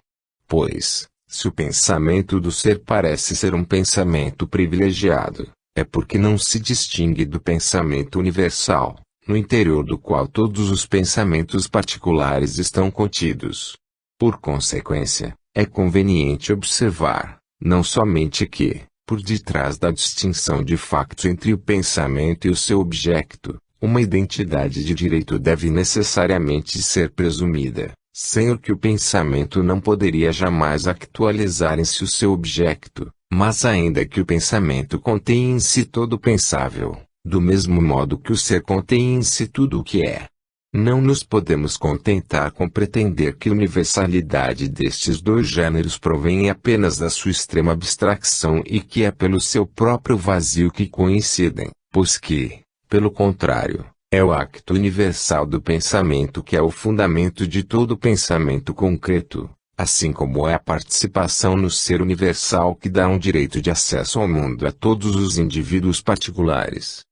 Pois, se o pensamento do ser parece ser um pensamento privilegiado, é porque não se distingue do pensamento universal, no interior do qual todos os pensamentos particulares estão contidos. Por consequência, é conveniente observar, não somente que, por detrás da distinção de facto entre o pensamento e o seu objeto, uma identidade de direito deve necessariamente ser presumida, sem o que o pensamento não poderia jamais actualizar em si o seu objeto, mas ainda que o pensamento contém em si todo o pensável, do mesmo modo que o ser contém em si tudo o que é. Não nos podemos contentar com pretender que a universalidade destes dois gêneros provém apenas da sua extrema abstração e que é pelo seu próprio vazio que coincidem, pois que, pelo contrário, É o acto universal do pensamento que é o fundamento de todo pensamento concreto, assim como é a participação no ser universal que dá um direito de acesso ao mundo a todos os indivíduos particulares.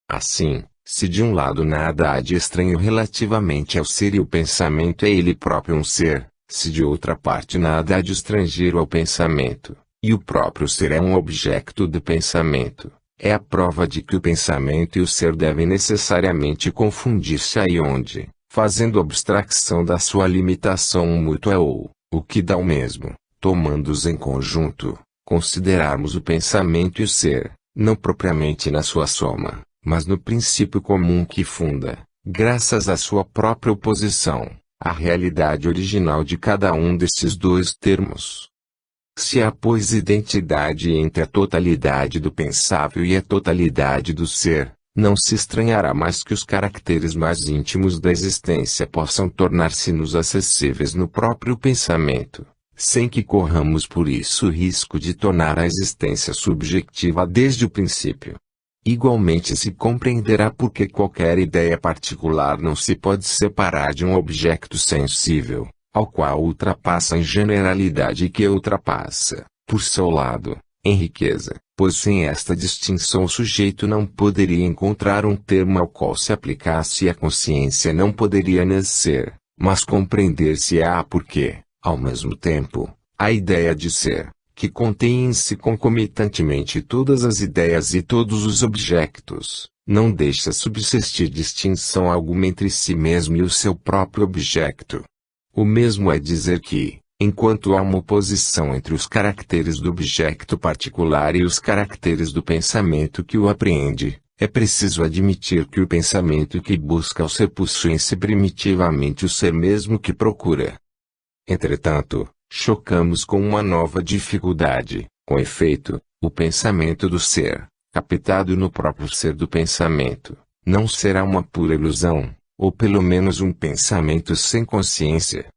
Assim, se de um lado nada há de estranho relativamente ao ser e o pensamento é ele próprio um ser, se de outra parte nada há de estrangeiro ao pensamento, e o próprio ser é um objeto de pensamento, é a prova de que o pensamento e o ser devem necessariamente confundir-se aí onde, fazendo abstração da sua limitação mútua ou, o que dá o mesmo, tomando-os em conjunto, considerarmos o pensamento e o ser, não propriamente na sua soma, mas no princípio comum que funda, graças à sua própria oposição, a realidade original de cada um desses dois termos. Se há, pois, identidade entre a totalidade do pensável e a totalidade do ser, não se estranhará mais que os caracteres mais íntimos da existência possam tornar-se-nos acessíveis no próprio pensamento, sem que corramos por isso o risco de tornar a existência subjetiva desde o princípio. Igualmente se compreenderá porque qualquer ideia particular não se pode separar de um objeto sensível, ao qual ultrapassa em generalidade e que ultrapassa, por seu lado, em riqueza, pois sem esta distinção o sujeito não poderia encontrar um termo ao qual se aplicasse e a consciência não poderia nascer, mas compreender-se-á porque, ao mesmo tempo, a ideia de ser, que contém em si concomitantemente todas as ideias e todos os objetos, não deixa subsistir distinção alguma entre si mesmo e o seu próprio objeto. O mesmo é dizer que, enquanto há uma oposição entre os caracteres do objeto particular e os caracteres do pensamento que o apreende, é preciso admitir que o pensamento que busca o ser possui em si primitivamente o ser mesmo que procura. Entretanto, chocamos com uma nova dificuldade, com efeito, o pensamento do ser, captado no próprio ser do pensamento, não será uma pura ilusão, ou pelo menos um pensamento sem consciência.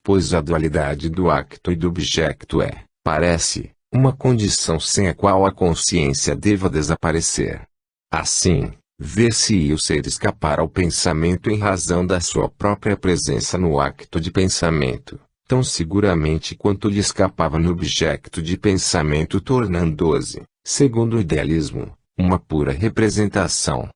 Pois a dualidade do acto e do objeto é, parece, uma condição sem a qual a consciência deva desaparecer. Assim, ver-se o ser escapar ao pensamento em razão da sua própria presença no acto de pensamento, tão seguramente quanto lhe escapava no objeto de pensamento, tornando-se, segundo o idealismo, uma pura representação.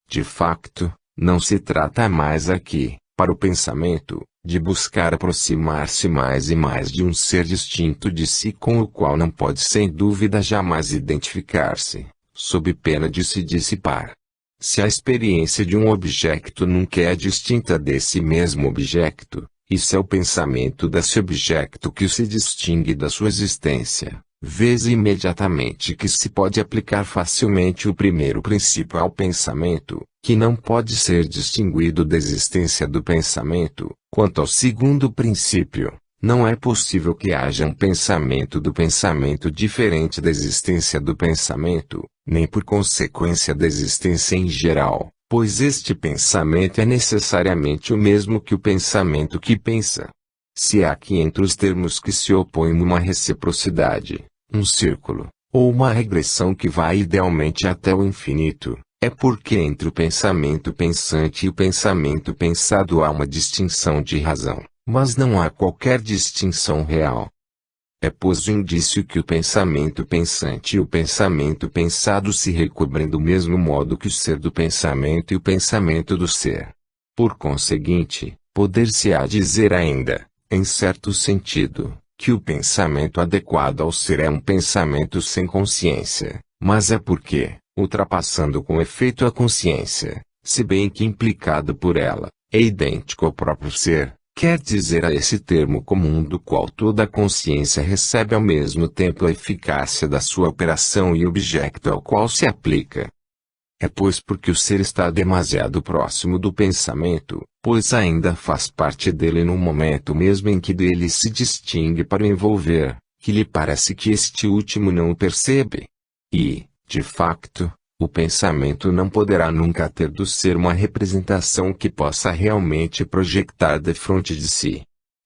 De facto, não se trata mais aqui, para o pensamento, de buscar aproximar-se mais e mais de um ser distinto de si com o qual não pode sem dúvida jamais identificar-se, sob pena de se dissipar. Se a experiência de um objeto nunca é distinta desse mesmo objeto, isso é o pensamento desse objeto que se distingue da sua existência. Vê-se imediatamente que se pode aplicar facilmente o primeiro princípio ao pensamento, que não pode ser distinguido da existência do pensamento. Quanto ao segundo princípio, não é possível que haja um pensamento do pensamento diferente da existência do pensamento, nem por consequência da existência em geral, pois este pensamento é necessariamente o mesmo que o pensamento que pensa. Se há aqui entre os termos que se opõem uma reciprocidade, um círculo, ou uma regressão que vai idealmente até o infinito, é porque entre o pensamento pensante e o pensamento pensado há uma distinção de razão, mas não há qualquer distinção real. É pois o indício que o pensamento pensante e o pensamento pensado se recobrem do mesmo modo que o ser do pensamento e o pensamento do ser. Por conseguinte, poder-se-á dizer ainda, em certo sentido, que o pensamento adequado ao ser é um pensamento sem consciência, mas é porque, ultrapassando com efeito a consciência, se bem que implicado por ela, é idêntico ao próprio ser, quer dizer a esse termo comum do qual toda a consciência recebe ao mesmo tempo a eficácia da sua operação e objeto ao qual se aplica. É pois porque o ser está demasiado próximo do pensamento, pois ainda faz parte dele no momento mesmo em que dele se distingue para o envolver, que lhe parece que este último não o percebe. E, de facto, o pensamento não poderá nunca ter do ser uma representação que possa realmente projetar defronte de si.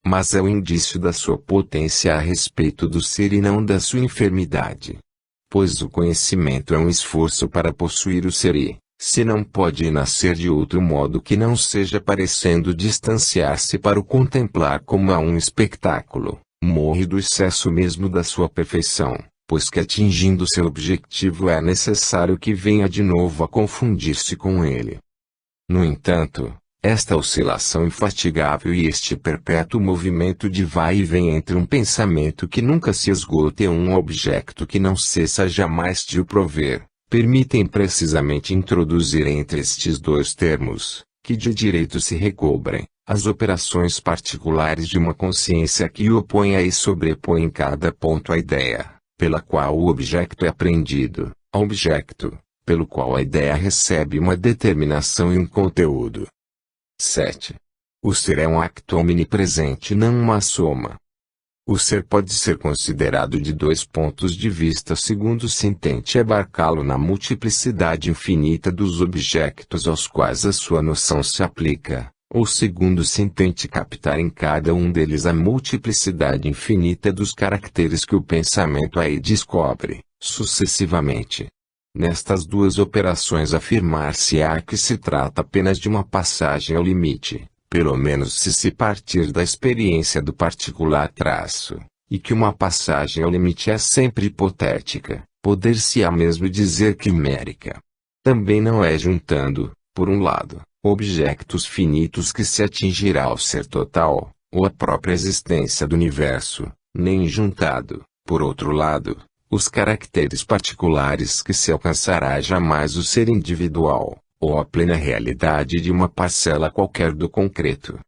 Mas é o indício da sua potência a respeito do ser e não da sua enfermidade. Pois o conhecimento é um esforço para possuir o ser e, Se não pode nascer de outro modo que não seja parecendo distanciar-se para o contemplar como a um espetáculo, morre do excesso mesmo da sua perfeição, pois que atingindo seu objetivo é necessário que venha de novo a confundir-se com ele. No entanto, esta oscilação infatigável e este perpétuo movimento de vai e vem entre um pensamento que nunca se esgota e um objeto que não cessa jamais de o prover, permitem precisamente introduzir entre estes dois termos, que de direito se recobrem, as operações particulares de uma consciência que opõe e sobrepõe em cada ponto a ideia, pela qual o objeto é apreendido, ao objeto, pelo qual a ideia recebe uma determinação e um conteúdo. 7. O ser é um acto omnipresente, não uma soma. O ser pode ser considerado de dois pontos de vista segundo se intente abarcá-lo na multiplicidade infinita dos objetos aos quais a sua noção se aplica, ou segundo se intente captar em cada um deles a multiplicidade infinita dos caracteres que o pensamento aí descobre, sucessivamente. Nestas duas operações afirmar-se-á que se trata apenas de uma passagem ao limite, pelo menos se partir da experiência do particular traço, e que uma passagem ao limite é sempre hipotética, poder-se-á mesmo dizer quimérica. Também não é juntando, por um lado, objetos finitos que se atingirá ao ser total, ou a própria existência do universo, nem juntado, por outro lado, os caracteres particulares que se alcançará jamais o ser individual, ou a plena realidade de uma parcela qualquer do concreto.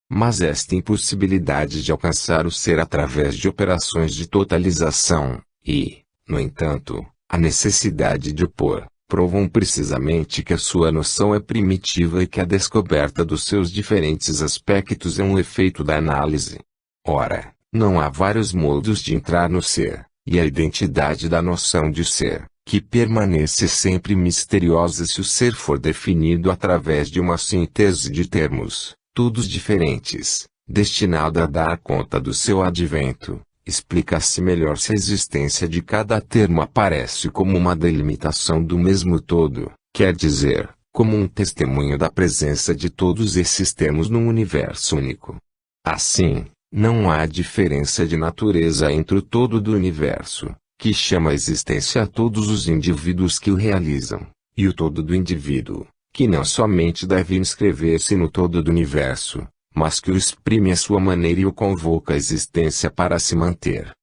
Mas esta impossibilidade de alcançar o ser através de operações de totalização, e, no entanto, a necessidade de opor, provam precisamente que a sua noção é primitiva e que a descoberta dos seus diferentes aspectos é um efeito da análise. Ora, não há vários modos de entrar no ser, e a identidade da noção de ser, que permanece sempre misteriosa se o ser for definido através de uma síntese de termos, todos diferentes, destinada a dar conta do seu advento, explica-se melhor se a existência de cada termo aparece como uma delimitação do mesmo todo, quer dizer, como um testemunho da presença de todos esses termos num universo único. Assim, não há diferença de natureza entre o todo do universo, que chama a existência a todos os indivíduos que o realizam, e o todo do indivíduo, que não somente deve inscrever-se no todo do universo, mas que o exprime à sua maneira e o convoca à existência para se manter.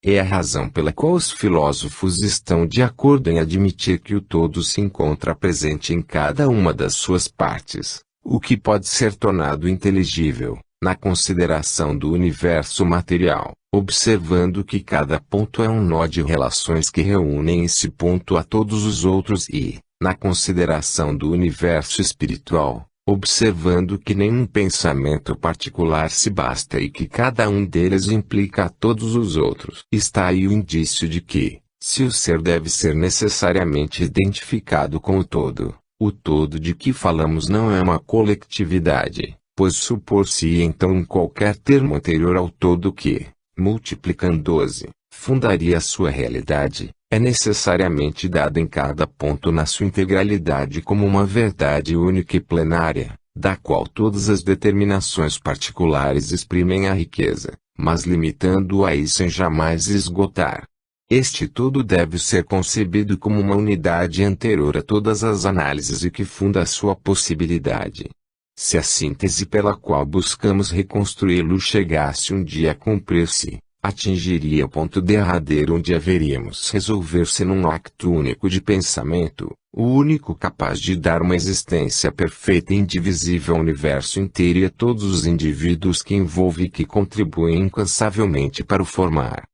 É a razão pela qual os filósofos estão de acordo em admitir que o todo se encontra presente em cada uma das suas partes, o que pode ser tornado inteligível, na consideração do universo material, observando que cada ponto é um nó de relações que reúnem esse ponto a todos os outros e, na consideração do universo espiritual, observando que nenhum pensamento particular se basta e que cada um deles implica a todos os outros. Está aí o indício de que, se o ser deve ser necessariamente identificado com o todo de que falamos não é uma coletividade, pois supor-se então em qualquer termo anterior ao todo que, multiplicando-se, fundaria a sua realidade, é necessariamente dada em cada ponto na sua integralidade como uma verdade única e plenária, da qual todas as determinações particulares exprimem a riqueza, mas limitando-a isso sem jamais esgotar. Este todo deve ser concebido como uma unidade anterior a todas as análises e que funda a sua possibilidade. Se a síntese pela qual buscamos reconstruí-lo chegasse um dia a cumprir-se, atingiria o ponto derradeiro onde haveríamos resolver-se num acto único de pensamento, o único capaz de dar uma existência perfeita e indivisível ao universo inteiro e a todos os indivíduos que envolve e que contribuem incansavelmente para o formar.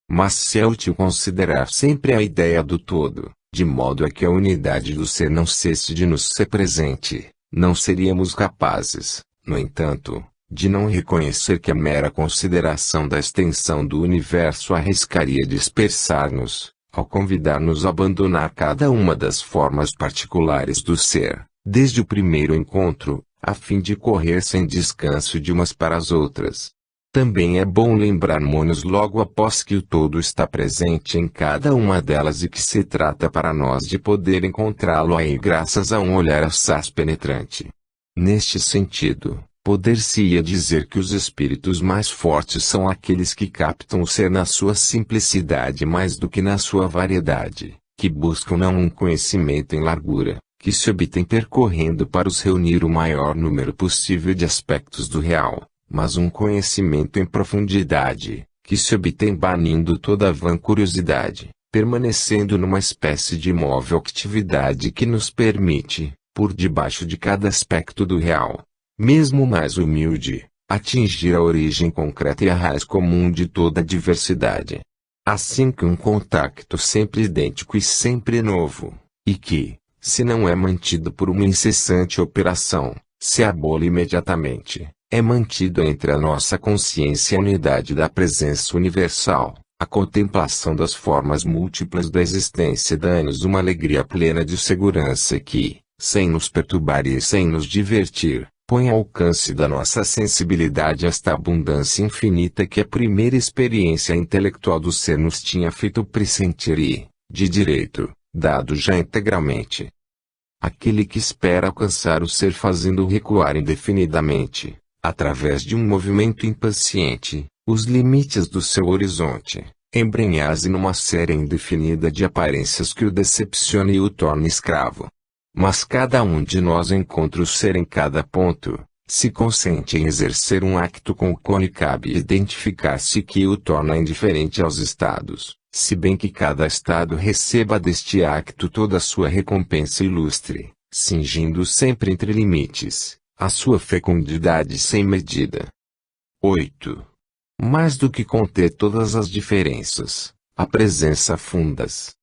Mas se é útil considerar sempre a ideia do todo, de modo a que a unidade do ser não cesse de nos ser presente, não seríamos capazes, no entanto, de não reconhecer que a mera consideração da extensão do universo arriscaria dispersar-nos, ao convidar-nos a abandonar cada uma das formas particulares do ser, desde o primeiro encontro, a fim de correr sem descanso de umas para as outras. Também é bom lembrarmos logo após que o todo está presente em cada uma delas e que se trata para nós de poder encontrá-lo aí graças a um olhar assaz penetrante. Neste sentido, poder-se-ia dizer que os espíritos mais fortes são aqueles que captam o ser na sua simplicidade mais do que na sua variedade, que buscam não um conhecimento em largura, que se obtém percorrendo para os reunir o maior número possível de aspectos do real, mas um conhecimento em profundidade, que se obtém banindo toda a vã curiosidade, permanecendo numa espécie de imóvel atividade que nos permite, por debaixo de cada aspecto do real, mesmo mais humilde, atingir a origem concreta e a raiz comum de toda a diversidade. Assim que um contacto sempre idêntico e sempre novo, e que, se não é mantido por uma incessante operação, se abole imediatamente, é mantido entre a nossa consciência e a unidade da presença universal, a contemplação das formas múltiplas da existência dá-nos uma alegria plena de segurança que, sem nos perturbar e sem nos divertir, põe ao alcance da nossa sensibilidade esta abundância infinita que a primeira experiência intelectual do ser nos tinha feito pressentir e, de direito, dado já integralmente. Aquele que espera alcançar o ser fazendo recuar indefinidamente, através de um movimento impaciente, os limites do seu horizonte, embrenhase numa série indefinida de aparências que o decepciona e o torna escravo. Mas cada um de nós encontra o ser em cada ponto, se consente em exercer um acto com o qual lhe cabe identificar-se que o torna indiferente aos estados, se bem que cada estado receba deste acto toda a sua recompensa ilustre, cingindo sempre entre limites, a sua fecundidade sem medida. 8. Mais do que conter todas as diferenças, a presença fundas.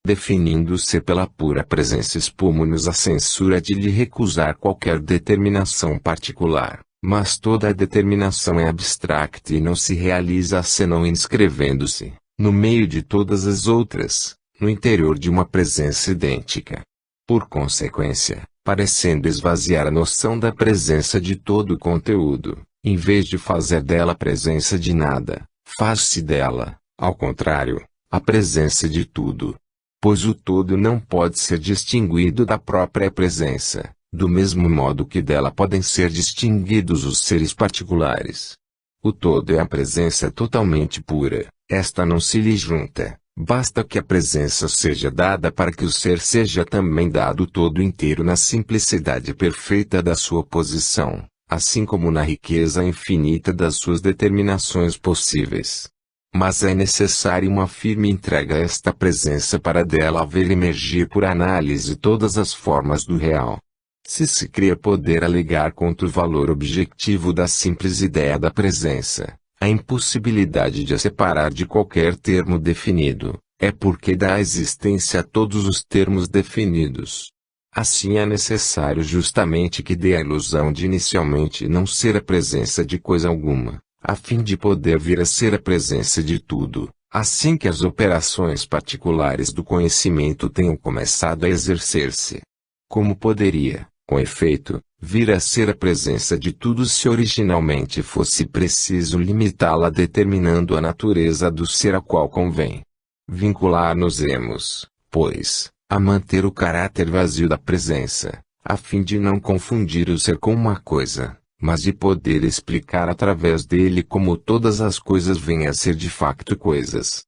Definindo-se pela pura presença expomos-nos a censura de lhe recusar qualquer determinação particular, mas toda a determinação é abstracta e não se realiza senão inscrevendo-se, no meio de todas as outras, no interior de uma presença idêntica. Por consequência, parecendo esvaziar a noção da presença de todo o conteúdo, em vez de fazer dela a presença de nada, faz-se dela, ao contrário, a presença de tudo. Pois o todo não pode ser distinguido da própria presença, do mesmo modo que dela podem ser distinguidos os seres particulares. O todo é a presença totalmente pura, esta não se lhe junta, basta que a presença seja dada para que o ser seja também dado todo inteiro na simplicidade perfeita da sua posição, assim como na riqueza infinita das suas determinações possíveis. Mas é necessária uma firme entrega a esta presença para dela haver emergir por análise todas as formas do real. Se se crê poder alegar contra o valor objetivo da simples ideia da presença, a impossibilidade de a separar de qualquer termo definido, é porque dá existência a todos os termos definidos. Assim é necessário justamente que dê a ilusão de inicialmente não ser a presença de coisa alguma, a fim de poder vir a ser a presença de tudo, assim que as operações particulares do conhecimento tenham começado a exercer-se. Como poderia, com efeito, vir a ser a presença de tudo se originalmente fosse preciso limitá-la determinando a natureza do ser a qual convém? Vincular-nos-emos, pois, a manter o caráter vazio da presença, a fim de não confundir o ser com uma coisa, mas de poder explicar através dele como todas as coisas vêm a ser de facto coisas.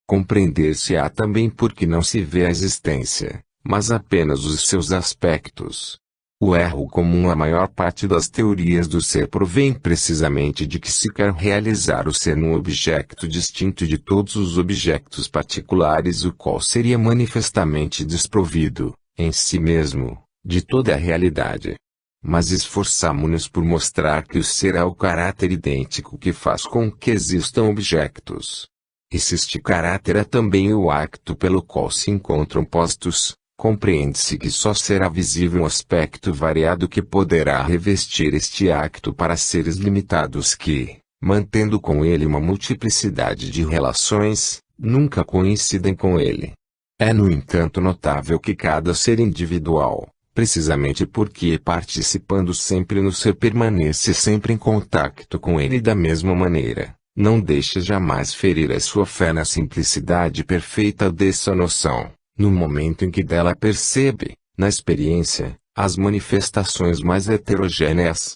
Compreender-se-á também porque não se vê a existência, mas apenas os seus aspectos. O erro comum à maior parte das teorias do ser provém precisamente de que se quer realizar o ser num objeto distinto de todos os objetos particulares, o qual seria manifestamente desprovido, em si mesmo, de toda a realidade. Mas esforçamo-nos por mostrar que o ser é o caráter idêntico que faz com que existam objetos. E se este caráter é também o acto pelo qual se encontram postos, compreende-se que só será visível um aspecto variado que poderá revestir este acto para seres limitados que, mantendo com ele uma multiplicidade de relações, nunca coincidem com ele. É no entanto notável que cada ser individual, precisamente porque participando sempre no ser permanece sempre em contato com ele da mesma maneira, não deixa jamais ferir a sua fé na simplicidade perfeita dessa noção, no momento em que dela percebe, na experiência, as manifestações mais heterogêneas.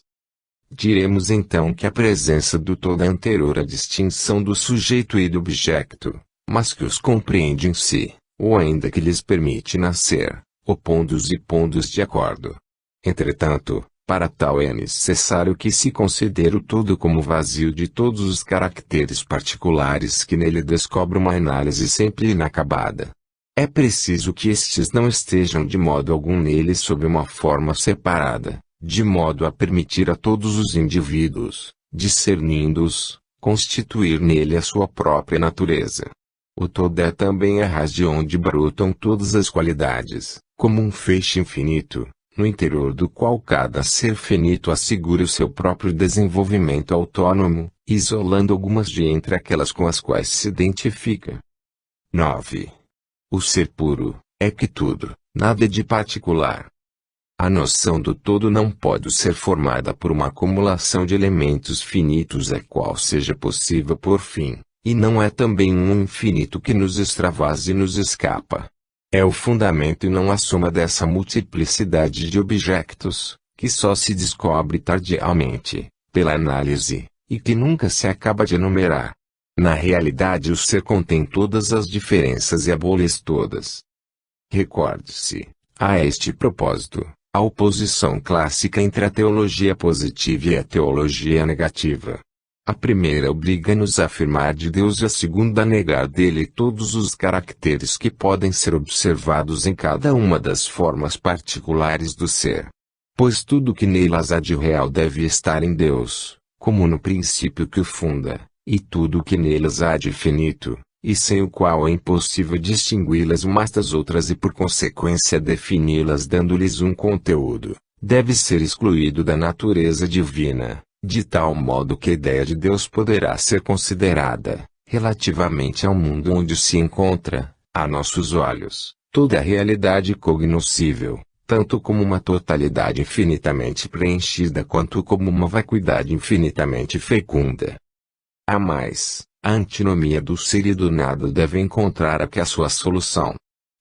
Diremos então que a presença do todo é anterior à distinção do sujeito e do objeto, mas que os compreende em si, ou ainda que lhes permite nascer, opondo-os e pondo-os de acordo. Entretanto, para tal é necessário que se considere o todo como vazio de todos os caracteres particulares que nele descobre uma análise sempre inacabada. É preciso que estes não estejam de modo algum nele sob uma forma separada, de modo a permitir a todos os indivíduos, discernindo-os, constituir nele a sua própria natureza. O todo é também a raiz de onde brotam todas as qualidades, como um feixe infinito, no interior do qual cada ser finito assegura o seu próprio desenvolvimento autônomo, isolando algumas de entre aquelas com as quais se identifica. 9. O ser puro é que tudo, nada de particular. A noção do todo não pode ser formada por uma acumulação de elementos finitos a qual seja possível por fim, e não é também um infinito que nos extravasa e nos escapa. É o fundamento e não a soma dessa multiplicidade de objetos, que só se descobre tardiamente, pela análise, e que nunca se acaba de enumerar. Na realidade o ser contém todas as diferenças e abole-as todas. Recorde-se, a este propósito, a oposição clássica entre a teologia positiva e a teologia negativa. A primeira obriga-nos a afirmar de Deus e a segunda a negar dele todos os caracteres que podem ser observados em cada uma das formas particulares do ser. Pois tudo que nelas há de real deve estar em Deus, como no princípio que o funda, e tudo que nelas há de finito, e sem o qual é impossível distingui-las umas das outras e por consequência defini-las dando-lhes um conteúdo, deve ser excluído da natureza divina. De tal modo que a ideia de Deus poderá ser considerada, relativamente ao mundo onde se encontra, a nossos olhos, toda a realidade cognoscível, tanto como uma totalidade infinitamente preenchida quanto como uma vacuidade infinitamente fecunda. A mais, a antinomia do ser e do nada deve encontrar aqui a sua solução.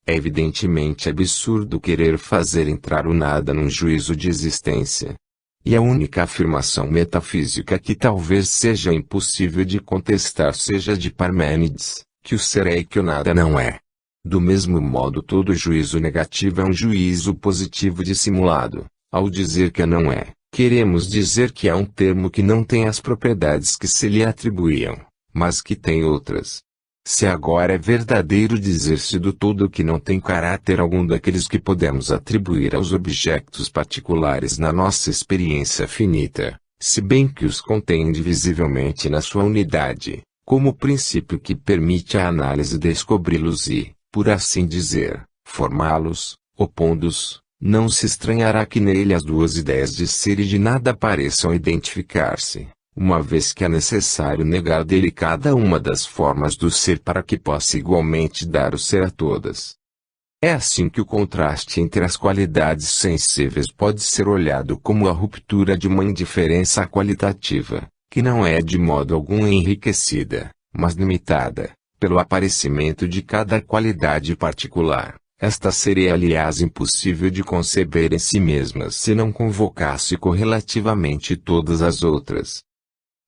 É evidentemente absurdo querer fazer entrar o nada num juízo de existência. E a única afirmação metafísica que talvez seja impossível de contestar seja a de Parmênides, que o ser é e que o nada não é. Do mesmo modo todo juízo negativo é um juízo positivo dissimulado. Ao dizer que não é, queremos dizer que é um termo que não tem as propriedades que se lhe atribuíam, mas que tem outras. Se agora é verdadeiro dizer-se do todo que não tem caráter algum daqueles que podemos atribuir aos objetos particulares na nossa experiência finita, se bem que os contém indivisivelmente na sua unidade, como princípio que permite a análise descobri-los e, por assim dizer, formá-los, opondo-os, não se estranhará que nele as duas ideias de ser e de nada pareçam identificar-se, uma vez que é necessário negar dele cada uma das formas do ser para que possa igualmente dar o ser a todas. É assim que o contraste entre as qualidades sensíveis pode ser olhado como a ruptura de uma indiferença qualitativa, que não é de modo algum enriquecida, mas limitada, pelo aparecimento de cada qualidade particular. Esta seria aliás impossível de conceber em si mesma se não convocasse correlativamente todas as outras.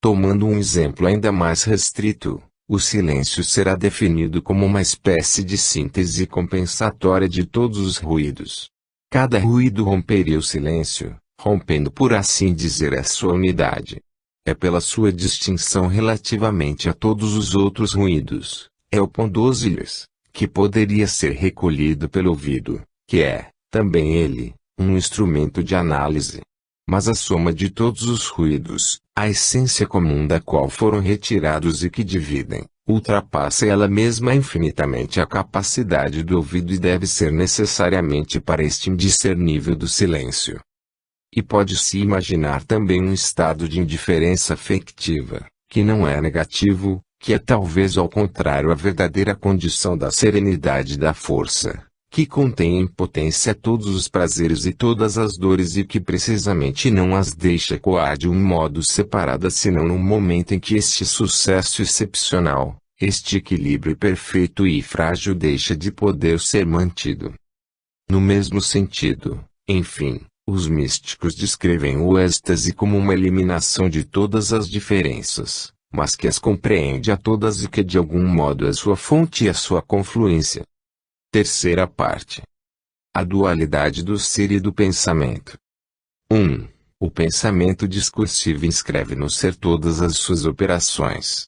Tomando um exemplo ainda mais restrito, o silêncio será definido como uma espécie de síntese compensatória de todos os ruídos. Cada ruído romperia o silêncio, rompendo por assim dizer a sua unidade. É pela sua distinção relativamente a todos os outros ruídos, é opondo-os-lhes, que poderia ser recolhido pelo ouvido, que é, também ele, um instrumento de análise. Mas a soma de todos os ruídos, a essência comum da qual foram retirados e que dividem, ultrapassa ela mesma infinitamente a capacidade do ouvido e deve ser necessariamente para este indiscernível do silêncio. E pode-se imaginar também um estado de indiferença afectiva, que não é negativo, que é talvez ao contrário a verdadeira condição da serenidade e da força, que contém em potência todos os prazeres e todas as dores e que precisamente não as deixa coar de um modo separado senão no momento em que este sucesso excepcional, este equilíbrio perfeito e frágil deixa de poder ser mantido. No mesmo sentido, enfim, os místicos descrevem o êxtase como uma eliminação de todas as diferenças, mas que as compreende a todas e que de algum modo é sua fonte e a sua confluência. Terceira parte. A dualidade do ser e do pensamento. 1. O pensamento discursivo inscreve no ser todas as suas operações,